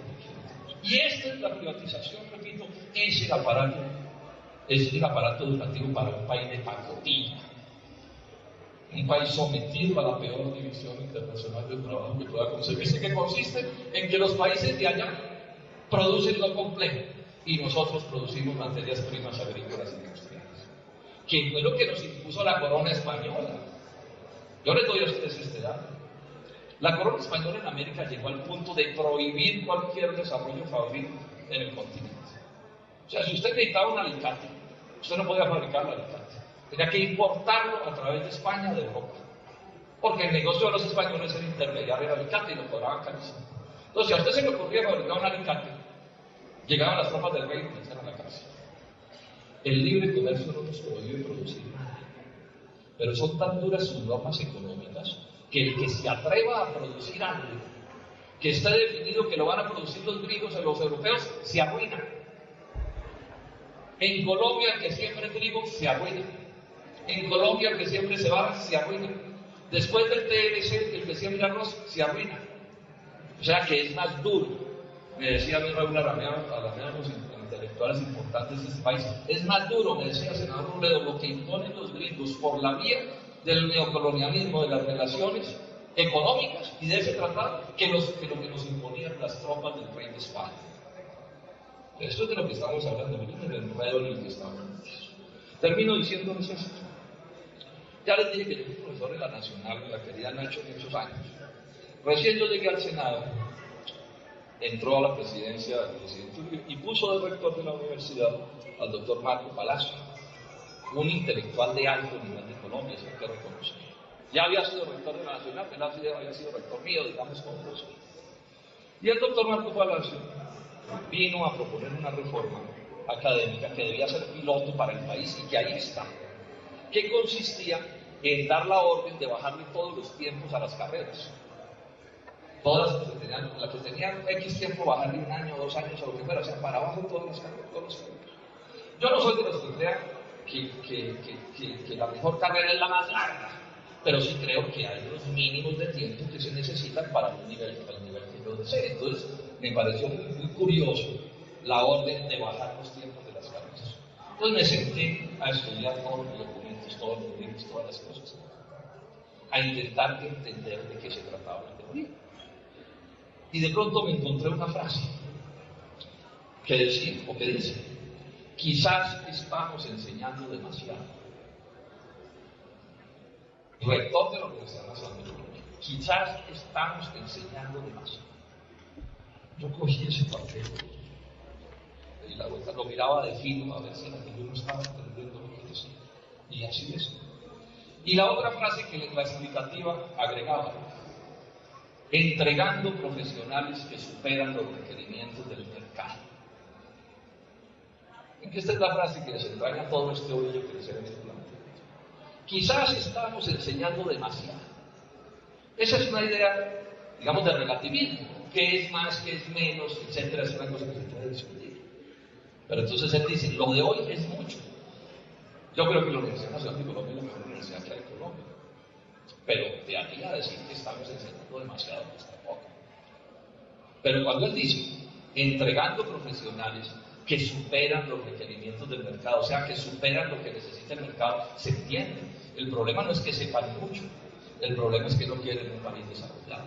Y esta es la privatización, repito, es el aparato educativo para un país de pacotilla. Un país sometido a la peor división internacional de trabajo que pueda conseguirse, que consiste en que los países de allá producen lo complejo y nosotros producimos materias primas agrícolas e industriales, que fue lo que nos impuso la corona española. Yo les doy a ustedes este dato. La corona española en América llegó al punto de prohibir cualquier desarrollo fabril en el continente. O sea, si usted necesitaba un alicate, usted no podía fabricar el alicate. Tenía que importarlo a través de España, de Europa. Porque el negocio de los españoles era intermediar el alicate y lo cobraban carísimo. Entonces, si a usted se le ocurría fabricar un alicate, llegaban las tropas del rey y lo metían a la cárcel. El libre comercio no nos prohíbe producir nada. Pero son tan duras sus normas económicas que el que se atreva a producir algo que está definido que lo van a producir los gringos o los europeos, se arruina. En Colombia, el que siempre trigo, se arruina. En Colombia, el que siempre cebada, se arruina. Después del TLC, el que siempre arroz, se arruina. O sea que es más duro. Me decía mi Raúl Aramea, los intelectuales importantes de este país, es más duro, me decía el senador Robledo, lo que imponen los gringos por la vía del neocolonialismo, de las relaciones económicas y de ese tratado, que lo que nos imponían las tropas del rey de España. Esto es de lo que estamos hablando, miren el enredo en el que estamos. Termino diciéndoles esto. Ya les dije que yo fui profesor en la Nacional, en la querida Nacho, muchos años. Recién yo llegué al Senado, entró a la presidencia del presidente Uribe y puso de rector de la universidad al doctor Marco Palacio, un intelectual de alto nivel de Colombia, eso hay que reconocer. Ya había sido rector de la Nacional, Palacio había sido rector mío, digamos, como profesor. Y el doctor Marco Palacio vino a proponer una reforma académica que debía ser piloto para el país y que ahí está, que consistía en dar la orden de bajarle todos los tiempos a las carreras. Todas las que tenían X tiempo, bajarle 1 año, 2 años o lo que fuera, o sea, para abajo todas las carreras, todos los tiempos. Yo no soy de los que crean que la mejor carrera es la más larga, pero sí creo que hay los mínimos de tiempo que se necesitan para el nivel que yo desee. Entonces, me pareció muy curioso la orden de bajar los tiempos de las carreras. Entonces me senté a estudiar todos los documentos, todos los libros, todas las cosas, a intentar entender de qué se trataba la teoría. Y de pronto me encontré una frase que decía, o que dice, quizás estamos enseñando demasiado. Rector de la Universidad Nacional de Colombia, quizás estamos enseñando demasiado. Yo cogí ese papel y la vuelta lo miraba de fino a ver si era que yo no estaba entendiendo lo que decía. Y así es. Y la otra frase que la explicativa agregaba, entregando profesionales que superan los requerimientos del mercado. Y que esta es la frase que desentraña todo este odio que se en este planteamiento. Quizás estamos enseñando demasiado. Esa es una idea, digamos, de relativismo. ¿Qué es más, qué es menos, etcétera? Es una cosa que se puede discutir. Pero entonces él dice, lo de hoy es mucho. Yo creo que la Universidad Nacional de Colombia es la mejor universidad que hay en Colombia. Pero de aquí a decir que estamos enseñando demasiado, pues tampoco. Pero cuando él dice, entregando profesionales que superan los requerimientos del mercado, o sea, que superan lo que necesita el mercado, se entiende. El problema no es que sepan mucho, el problema es que no quieren un país desarrollado.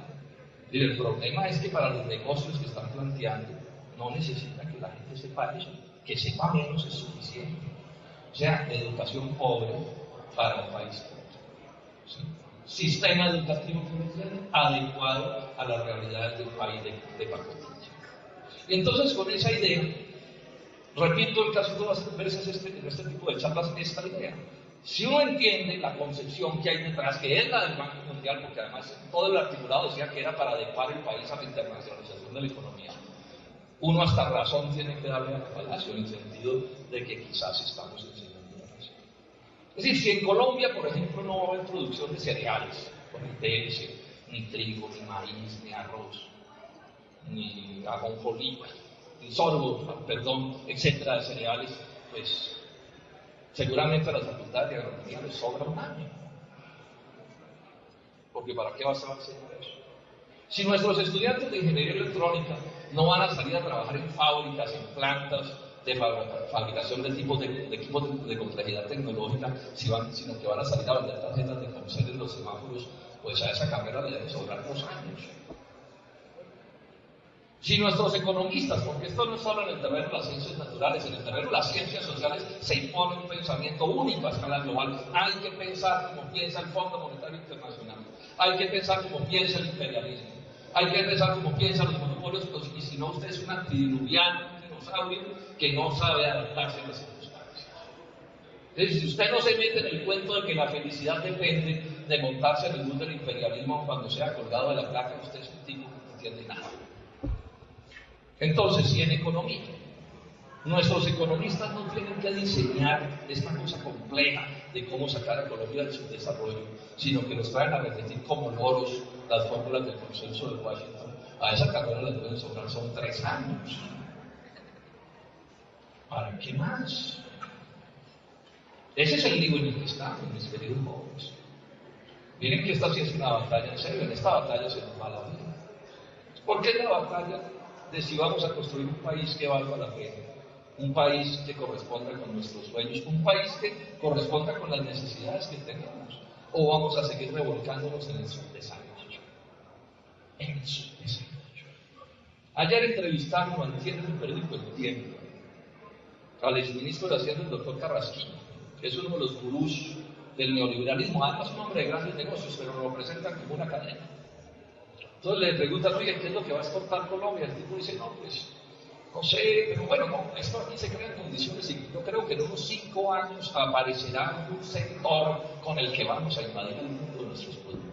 Y el problema es que para los negocios que están planteando, no necesitan que la gente sepa eso, que sepa menos es suficiente. O sea, educación pobre para un país pobre. ¿Sí? Sistema educativo adecuado a las realidades del país de pacotilla. Y entonces, con esa idea, repito el caso todas veces en este tipo de charlas, esta idea. Si uno entiende la concepción que hay detrás, que es la del Banco Mundial, porque además todo el articulado decía que era para adecuar el país a la internacionalización de la economía, uno hasta razón tiene que darle a la falacia, en el sentido de que quizás estamos enseñando la razón. Es decir, si en Colombia, por ejemplo, no va a haber producción de cereales, por TLC, ni trigo, ni maíz, ni arroz, ni ajonjolí, ni sorgo, perdón, etcétera, de cereales, pues seguramente a las facultades de agronomía les sobra un año. Porque ¿para qué vas a enseñar eso? Si nuestros estudiantes de ingeniería electrónica no van a salir a trabajar en fábricas, en plantas de fabricación de equipos de complejidad tecnológica, sino que van a salir a vender tarjetas de Comcel en los semáforos, pues a esa carrera le deben sobrar 2 años. Si nuestros economistas, porque esto no es solo en el terreno de las ciencias naturales, en el terreno de las ciencias sociales se impone un pensamiento único a escala global. Hay que pensar como piensa el Fondo Monetario Internacional, hay que pensar como piensa el imperialismo, hay que pensar como piensan los monopolios, y si no, usted es un antidiluviano, un dinosaurio que no sabe adaptarse a las circunstancias. Entonces, si usted no se mete en el cuento de que la felicidad depende de montarse en el bus del imperialismo cuando sea colgado de la placa, usted es un tipo que no entiende nada. Entonces, si en economía nuestros economistas no tienen que diseñar esta cosa compleja de cómo sacar a Colombia del subdesarrollo, sino que nos traen a repetir como loros las fórmulas del consenso de Washington, a esa carrera les pueden sobrar son 3 años. ¿Para qué más? Ese es el lío en el que estamos, mis queridos jóvenes. Miren que esta sí es una batalla en serio, en esta batalla se nos va la vida. ¿Por qué la batalla de si vamos a construir un país que valga la pena? Un país que corresponda con nuestros sueños, un país que corresponda con las necesidades que tenemos, o vamos a seguir revolcándonos en el subdesarrollo. En el subdesarrollo. Ayer entrevistaron, entiendo el periódico El Tiempo, al exministro de Hacienda, el doctor Carrasquilla, que es uno de los gurús del neoliberalismo, además un hombre de grandes negocios, pero lo presentan como una cadena. Entonces le preguntan, oye, ¿qué es lo que va a exportar Colombia? El tipo dice, no, pues no sé, pero bueno, no, esto aquí se crean condiciones y yo creo que en unos 5 años aparecerá un sector con el que vamos a invadir el mundo de nuestros productos.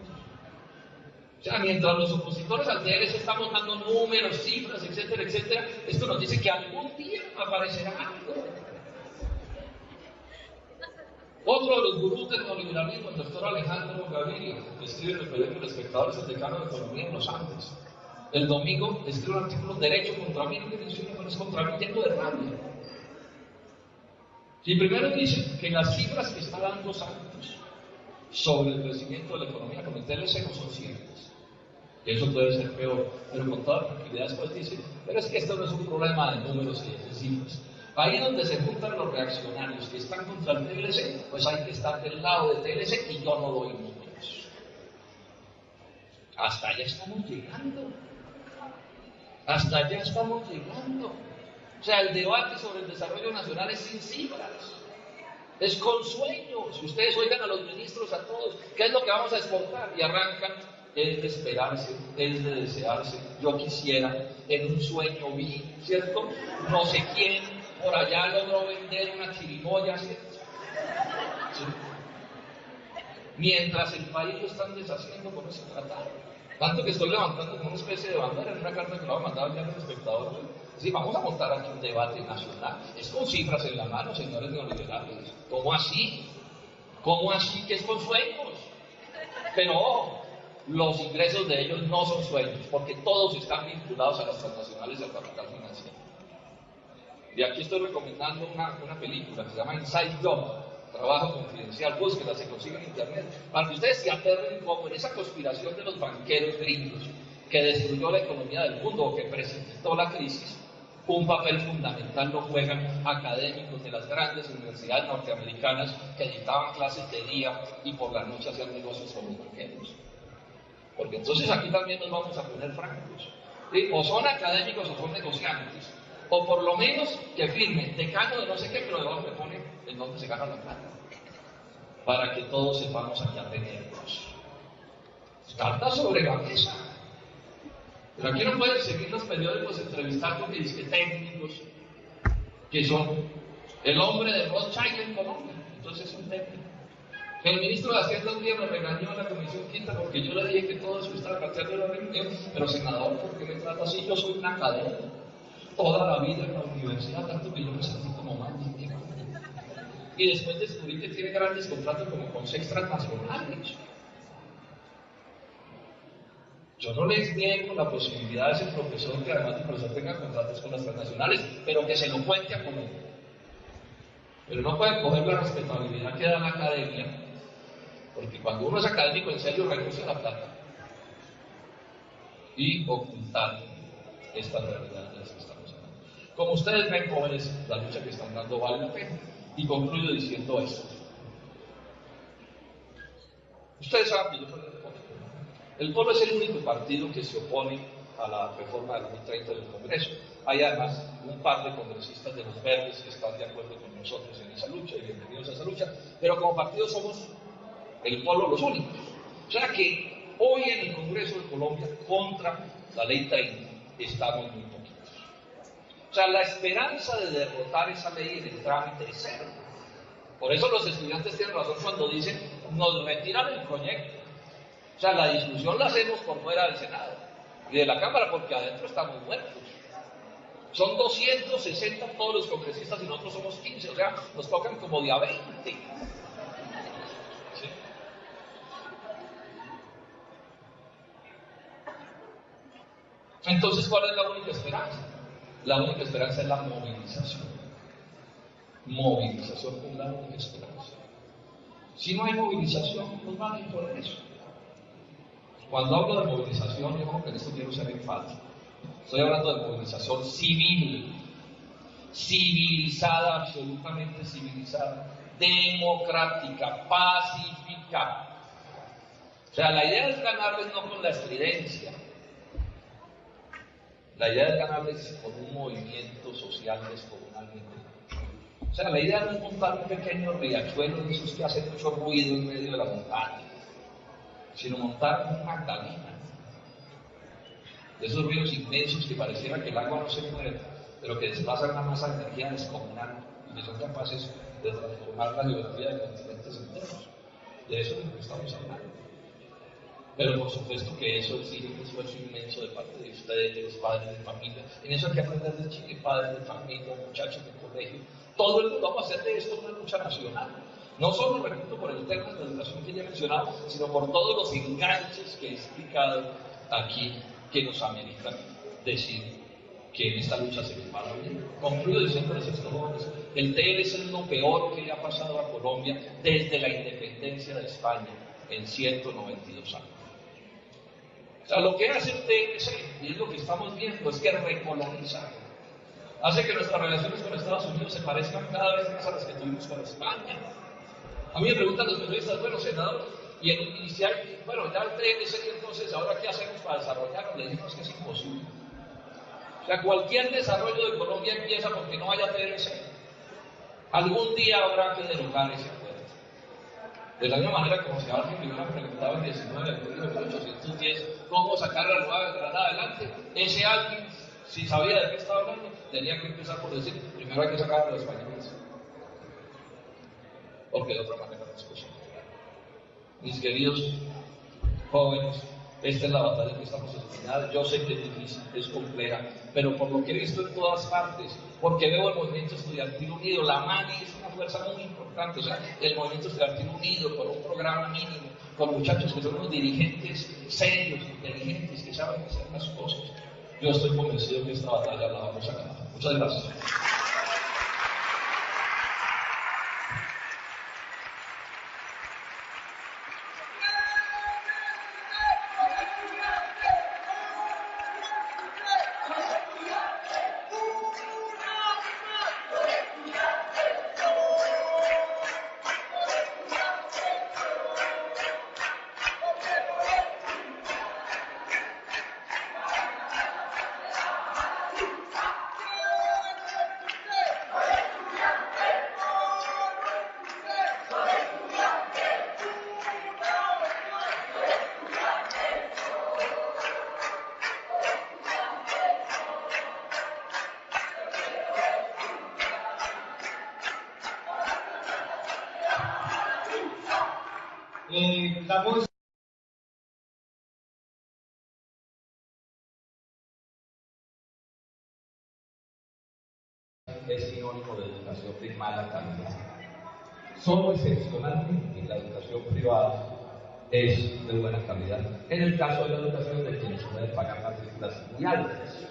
O sea, mientras los opositores al TLC estamos dando números, cifras, etcétera, etcétera, esto nos dice que algún día aparecerá algo. Otro de los gurús del neoliberalismo, el doctor Alejandro Gaviria, que escribe en el periódico El Espectador, es el decano de Economía en los Andes. El domingo escribe un artículo, Derecho contra mí, que dice no es contra mí, lleno de rabia. Y primero dice que las cifras que está dando Santos sobre el crecimiento de la economía con el TLC no son ciertas. Y eso puede ser peor, pero con toda tranquilidad después dice, pero es que esto no es un problema de números y de cifras. Ahí donde se juntan los reaccionarios que están contra el TLC, pues hay que estar del lado del TLC y yo no doy números. Hasta allá estamos llegando. Hasta allá estamos llegando. O sea, el debate sobre el desarrollo nacional es sin cifras. Es con sueños. Si ustedes oigan a los ministros, a todos, ¿qué es lo que vamos a exportar? Y arrancan, es de esperarse, es de desearse. Yo quisiera, en un sueño vi, ¿cierto? No sé quién por allá logró vender una chirimoya, ¿cierto? ¿Sí? Mientras el país lo están deshaciendo con ese tratado. Tanto que estoy levantando como una especie de bandera en una carta que lo ha mandado ya al espectador. Sí, vamos a montar aquí un debate nacional. Es con cifras en la mano, señores neoliberales. ¿Cómo así? ¿Cómo así que es con sueños? Pero los ingresos de ellos no son sueños, porque todos están vinculados a las transnacionales y al capital financiero. Y aquí estoy recomendando una película que se llama Inside Job, trabajo confidencial, búsquela, se consigue en internet, para que ustedes se aterren como en esa conspiración de los banqueros gringos que destruyó la economía del mundo o que precipitó la crisis. Un papel fundamental lo juegan académicos de las grandes universidades norteamericanas que dictaban clases de día y por la noche hacían negocios con los banqueros. Porque entonces aquí también nos vamos a poner francos. ¿Sí? O son académicos o son negociantes. O por lo menos que firmen decano de no sé qué, pero debajo le ponen en dónde se gana la plata. Para que todos sepamos aquí atenernos. Cartas sobre la mesa. Pero aquí no pueden seguir los periódicos entrevistando que dicen técnicos, que son el hombre de Rothschild en Colombia. Entonces es un técnico. El ministro de Hacienda un día me regañó en la Comisión Quinta porque yo le dije que todo eso estaba planteando en la reunión, pero senador, ¿por qué me trata así? Yo soy un académico. Toda la vida en la universidad, tanto que yo me sentí como más víctima. Y después descubrí que tiene grandes contratos como con seis transnacionales. Yo no les niego la posibilidad de ese profesor, que además de profesor tenga contratos con las transnacionales, pero que se lo cuente a Colombia. Pero no pueden coger la respetabilidad que da la academia, porque cuando uno es académico en serio renuncia a la plata y ocultar esta realidad de las que estamos hablando. Como ustedes ven, jóvenes, la lucha que están dando vale la pena. Y concluyo diciendo esto. Ustedes saben que yo soy del Polo. El Polo es el único partido que se opone a la reforma del 2030 del Congreso. Hay además un par de congresistas de los verdes que están de acuerdo con nosotros en esa lucha y bienvenidos a esa lucha, pero como partido somos el Polo los únicos. O sea que hoy en el Congreso de Colombia, contra la ley 30, estamos muy poquitos. O sea, la esperanza de derrotar esa ley en el trámite es cero. Por eso los estudiantes tienen razón cuando dicen, nos retiran el proyecto. O sea, la discusión la hacemos por fuera del Senado y de la Cámara porque adentro estamos muertos. Son 260 todos los congresistas y nosotros somos 15, o sea, nos tocan como de a 20. ¿Sí? Entonces, ¿cuál es la única esperanza? La única esperanza es la movilización. Movilización es la única esperanza. Si no hay movilización, pues van a imponer eso. Cuando hablo de movilización, yo creo que en esto quiero ser enfático. Estoy hablando de movilización civil, civilizada, absolutamente civilizada, democrática, pacífica. O sea, la idea es ganarles no con la estridencia, la idea es ganarles con un movimiento social descomunalmente. O sea, la idea no es montar un pequeño riachuelo de esos que hacen mucho ruido en medio de la montaña, sino montar un Magdalena, de esos ríos inmensos que pareciera que el agua no se mueve, pero que desplazan una masa de energía descomunal y que son capaces de transformar la geografía de continentes enteros. De eso es lo que estamos hablando. Pero por supuesto que eso exige un esfuerzo inmenso de parte de ustedes, de los padres de familia. En eso hay que aprender de Chile, padres de familia, muchachos de colegio. Todo el mundo va a hacer de esto una lucha nacional. No solo, repito, por el tema de la educación que ya he mencionado, sino por todos los enganches que he explicado aquí que nos ameritan decir que en esta lucha se prepara bien. Concluyo diciéndoles esto, jóvenes, el TLC es lo peor que le ha pasado a Colombia desde la independencia de España en 192 años. O sea, lo que hace el TLC, y es lo que estamos viendo, es que recoloniza. Hace que nuestras relaciones con Estados Unidos se parezcan cada vez más a las que tuvimos con España. A mí me preguntan los periodistas, bueno, senador, y en iniciar, bueno, ya el TLC, entonces, ¿ahora qué hacemos para desarrollarlo? Le dijimos que es imposible. O sea, cualquier desarrollo de Colombia empieza porque no haya TLC. Algún día habrá que derogar ese acuerdo. De la misma manera como si alguien me hubiera preguntado en 19 de julio de 1810 cómo sacar la Nueva Granada adelante, ese alguien, si sabía de qué estaba hablando, tenía que empezar por decir, primero hay que sacar a los españoles. Porque de otra manera no es posible. Mis queridos jóvenes, esta es la batalla que estamos enfrentando. Yo sé que es difícil, es compleja, pero por lo que he visto en todas partes, porque veo el movimiento estudiantil unido, la MANI es una fuerza muy importante, o sea, el movimiento estudiantil unido, con un programa mínimo, con muchachos que son unos dirigentes serios, inteligentes, que saben hacer las cosas. Yo estoy convencido que esta batalla la vamos a ganar. Muchas gracias. Damos es sinónimo de educación de mala calidad. Solo excepcionalmente la educación privada es de buena calidad. En el caso de la educación de quienes pueden pagar matrículas muy altas,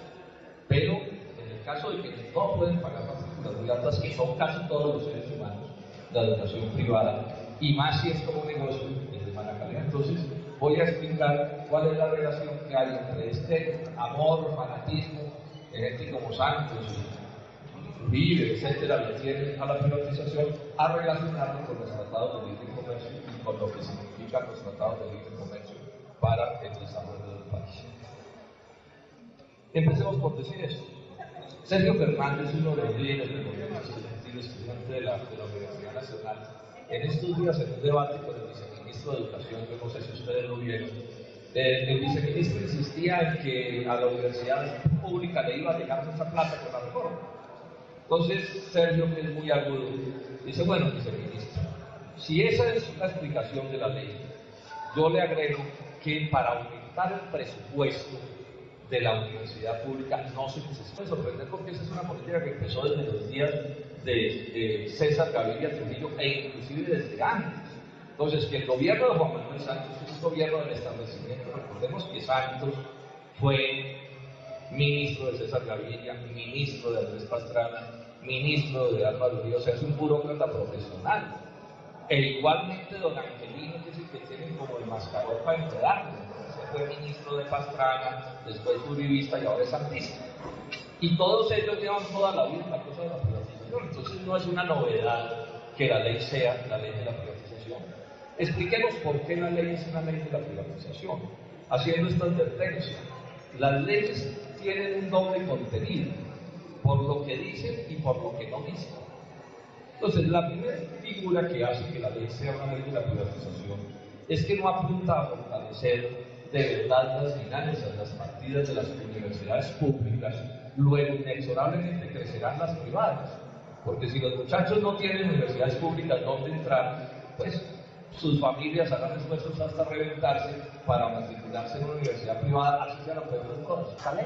pero en el caso de quienes no pueden pagar matrículas muy altas, que son casi todos los seres humanos, la educación privada, y más si es como un negocio, es de mala calidad. Entonces voy a explicar cuál es la relación que hay entre este amor, fanatismo, gente como Santos, Uribe, etcétera, le tienen a la privatización, a relacionarlo con los tratados de libre comercio y con lo que significan los tratados de libre comercio para el desarrollo del país. Empecemos por decir esto. Sergio Fernández, uno de los líderes del movimiento estudiantil, estudiante de la Universidad Nacional, en estos días en un debate con el viceministro de Educación, que no sé si ustedes lo vieron, el viceministro insistía en que a la universidad pública le iba a llegar mucha plata con la reforma. Entonces Sergio, que es muy agudo, dice, bueno, viceministro, si esa es la explicación de la ley, yo le agrego que para aumentar el presupuesto de la universidad pública no se necesita sorprender, porque esa es una política que empezó desde los días de César Gaviria Trujillo e inclusive desde antes. Entonces, que el gobierno de Juan Manuel Santos es un gobierno del establecimiento. Recordemos que Santos fue ministro de César Gaviria, ministro de Andrés Pastrana, ministro de Álvaro Uribe, o sea, es un burócrata profesional. E igualmente don Angelino, que es el que tienen como el mascarón para enredarlo. Fue ministro de Pastrana, después uribista y ahora es santista. Y todos ellos llevan toda la vida en la cosa de la privatización. Entonces no es una novedad que la ley sea la ley de la privatización. Expliquemos por qué la ley es una ley de la privatización, haciendo esta advertencia. Las leyes tienen un doble contenido, por lo que dicen y por lo que no dicen. Entonces, la primera figura que hace que la ley sea una ley de la privatización es que no apunta a fortalecer de verdad las finanzas, las partidas de las universidades públicas, luego inexorablemente crecerán las privadas. Porque si los muchachos no tienen universidades públicas donde entrar, pues sus familias harán esfuerzos hasta reventarse para matricularse en una universidad privada, así sea la peor de todas, esta ley.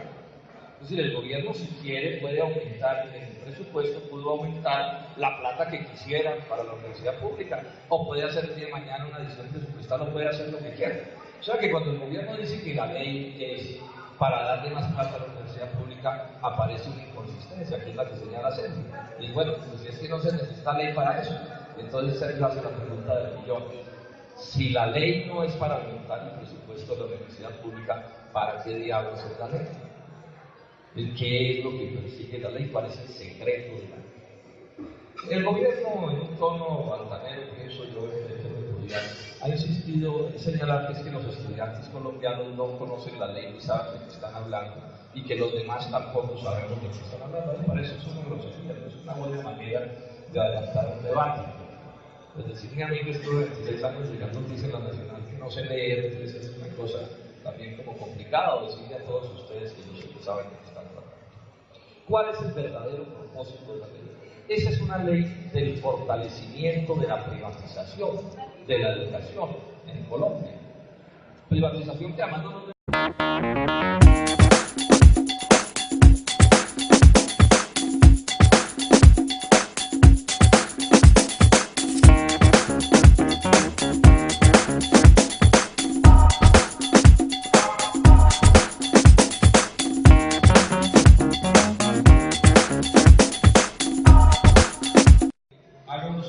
Es decir, el gobierno, si quiere, puede aumentar en el presupuesto, pudo aumentar la plata que quisiera para la universidad pública, o puede hacer el día de mañana una adición presupuestal, o puede hacer lo que quiera. O sea que cuando el gobierno dice que la ley es para darle más plata a la universidad pública, aparece una inconsistencia, que es la que señala Sergio. Y bueno, pues es que no se necesita ley para eso. Entonces Sergio hace la pregunta del millón. Si la ley no es para aumentar el presupuesto de la universidad pública, ¿para qué diablos es la ley? ¿Qué es lo que persigue la ley? ¿Cuál es el secreto de la ley? El gobierno, en un tono altanero, pienso yo, ha insistido en señalar que es que los estudiantes colombianos no conocen la ley ni saben de qué están hablando y que los demás tampoco sabemos de qué están hablando. Me parece eso una grosería, no es una buena manera de adelantar un debate. Es decir, mi amigo estuvo 26 años llegando noticias en la Nacional que no sé leer, entonces es una cosa también como complicada decirle a todos ustedes que no saben de qué están hablando. ¿Cuál es el verdadero propósito de la ley? Esa es una ley del fortalecimiento de la privatización de la educación en Colombia. Privatización que además no nos...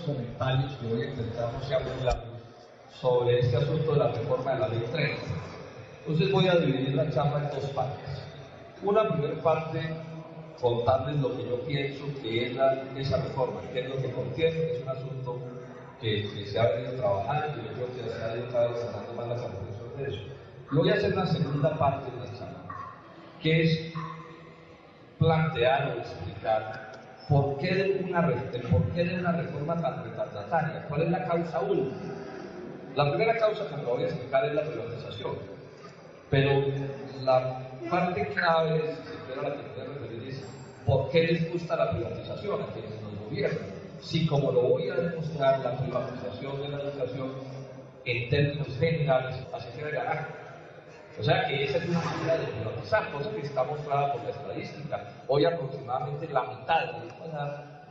comentarios que voy a intentar no sea muy largo sobre este asunto de la reforma de la ley 30. Entonces voy a dividir la charla en dos partes. Una primera parte, contarles lo que yo pienso que es esa reforma, qué es lo que contiene, es un asunto que se ha venido trabajando y yo creo que se ha estado desarrollando más la comprensión de eso. Y voy a hacer la segunda parte de la charla, que es plantear o explicar ¿por qué de una reforma tan retardataria? ¿Cuál es la causa última? La primera causa, como lo voy a explicar, es la privatización. Pero la parte clave, si se quiere, a la que me voy a referir es ¿por qué les gusta la privatización a quienes nos gobiernan? Si, como lo voy a demostrar, la privatización de la educación en términos generales, así se verá. O sea que esa es una manera de privatizar, cosa que está mostrada por la estadística. Hoy aproximadamente la mitad,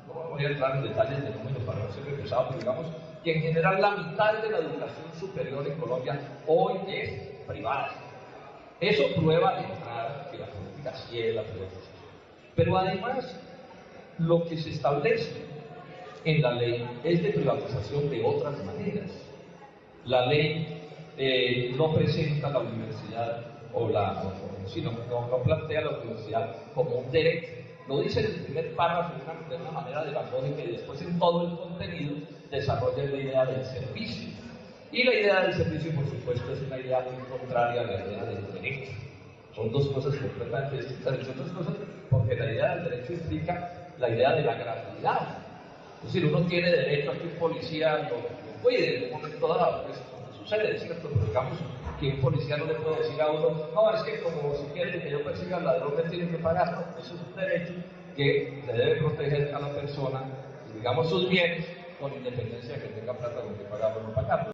no voy a entrar en detalles de números para no ser pesado, pero digamos que en general la mitad de la educación superior en Colombia hoy es privada. Eso prueba de entrada que la política sí es la privatización. Pero además, lo que se establece en la ley es de privatización de otras maneras. La ley no presenta la universidad no plantea la universidad como un derecho. Lo dice en el primer párrafo de una manera demagógica y después en todo el contenido desarrolla la idea del servicio. Y la idea del servicio, por supuesto, es una idea muy contraria a la idea del derecho. Son dos cosas completamente distintas, entre otras cosas, porque la idea del derecho implica la idea de la gratuidad. Es decir, uno tiene derecho a que un policía lo cuide en un momento dado, pues, sucede, es cierto, pero digamos que un policía no le puede decir a uno, no, es que como si quiere que yo persiga al ladrón me tiene que pagar, no, eso es un derecho que se debe proteger a la persona, digamos, sus bienes, con independencia de que tenga plata con que pagar o no pagar.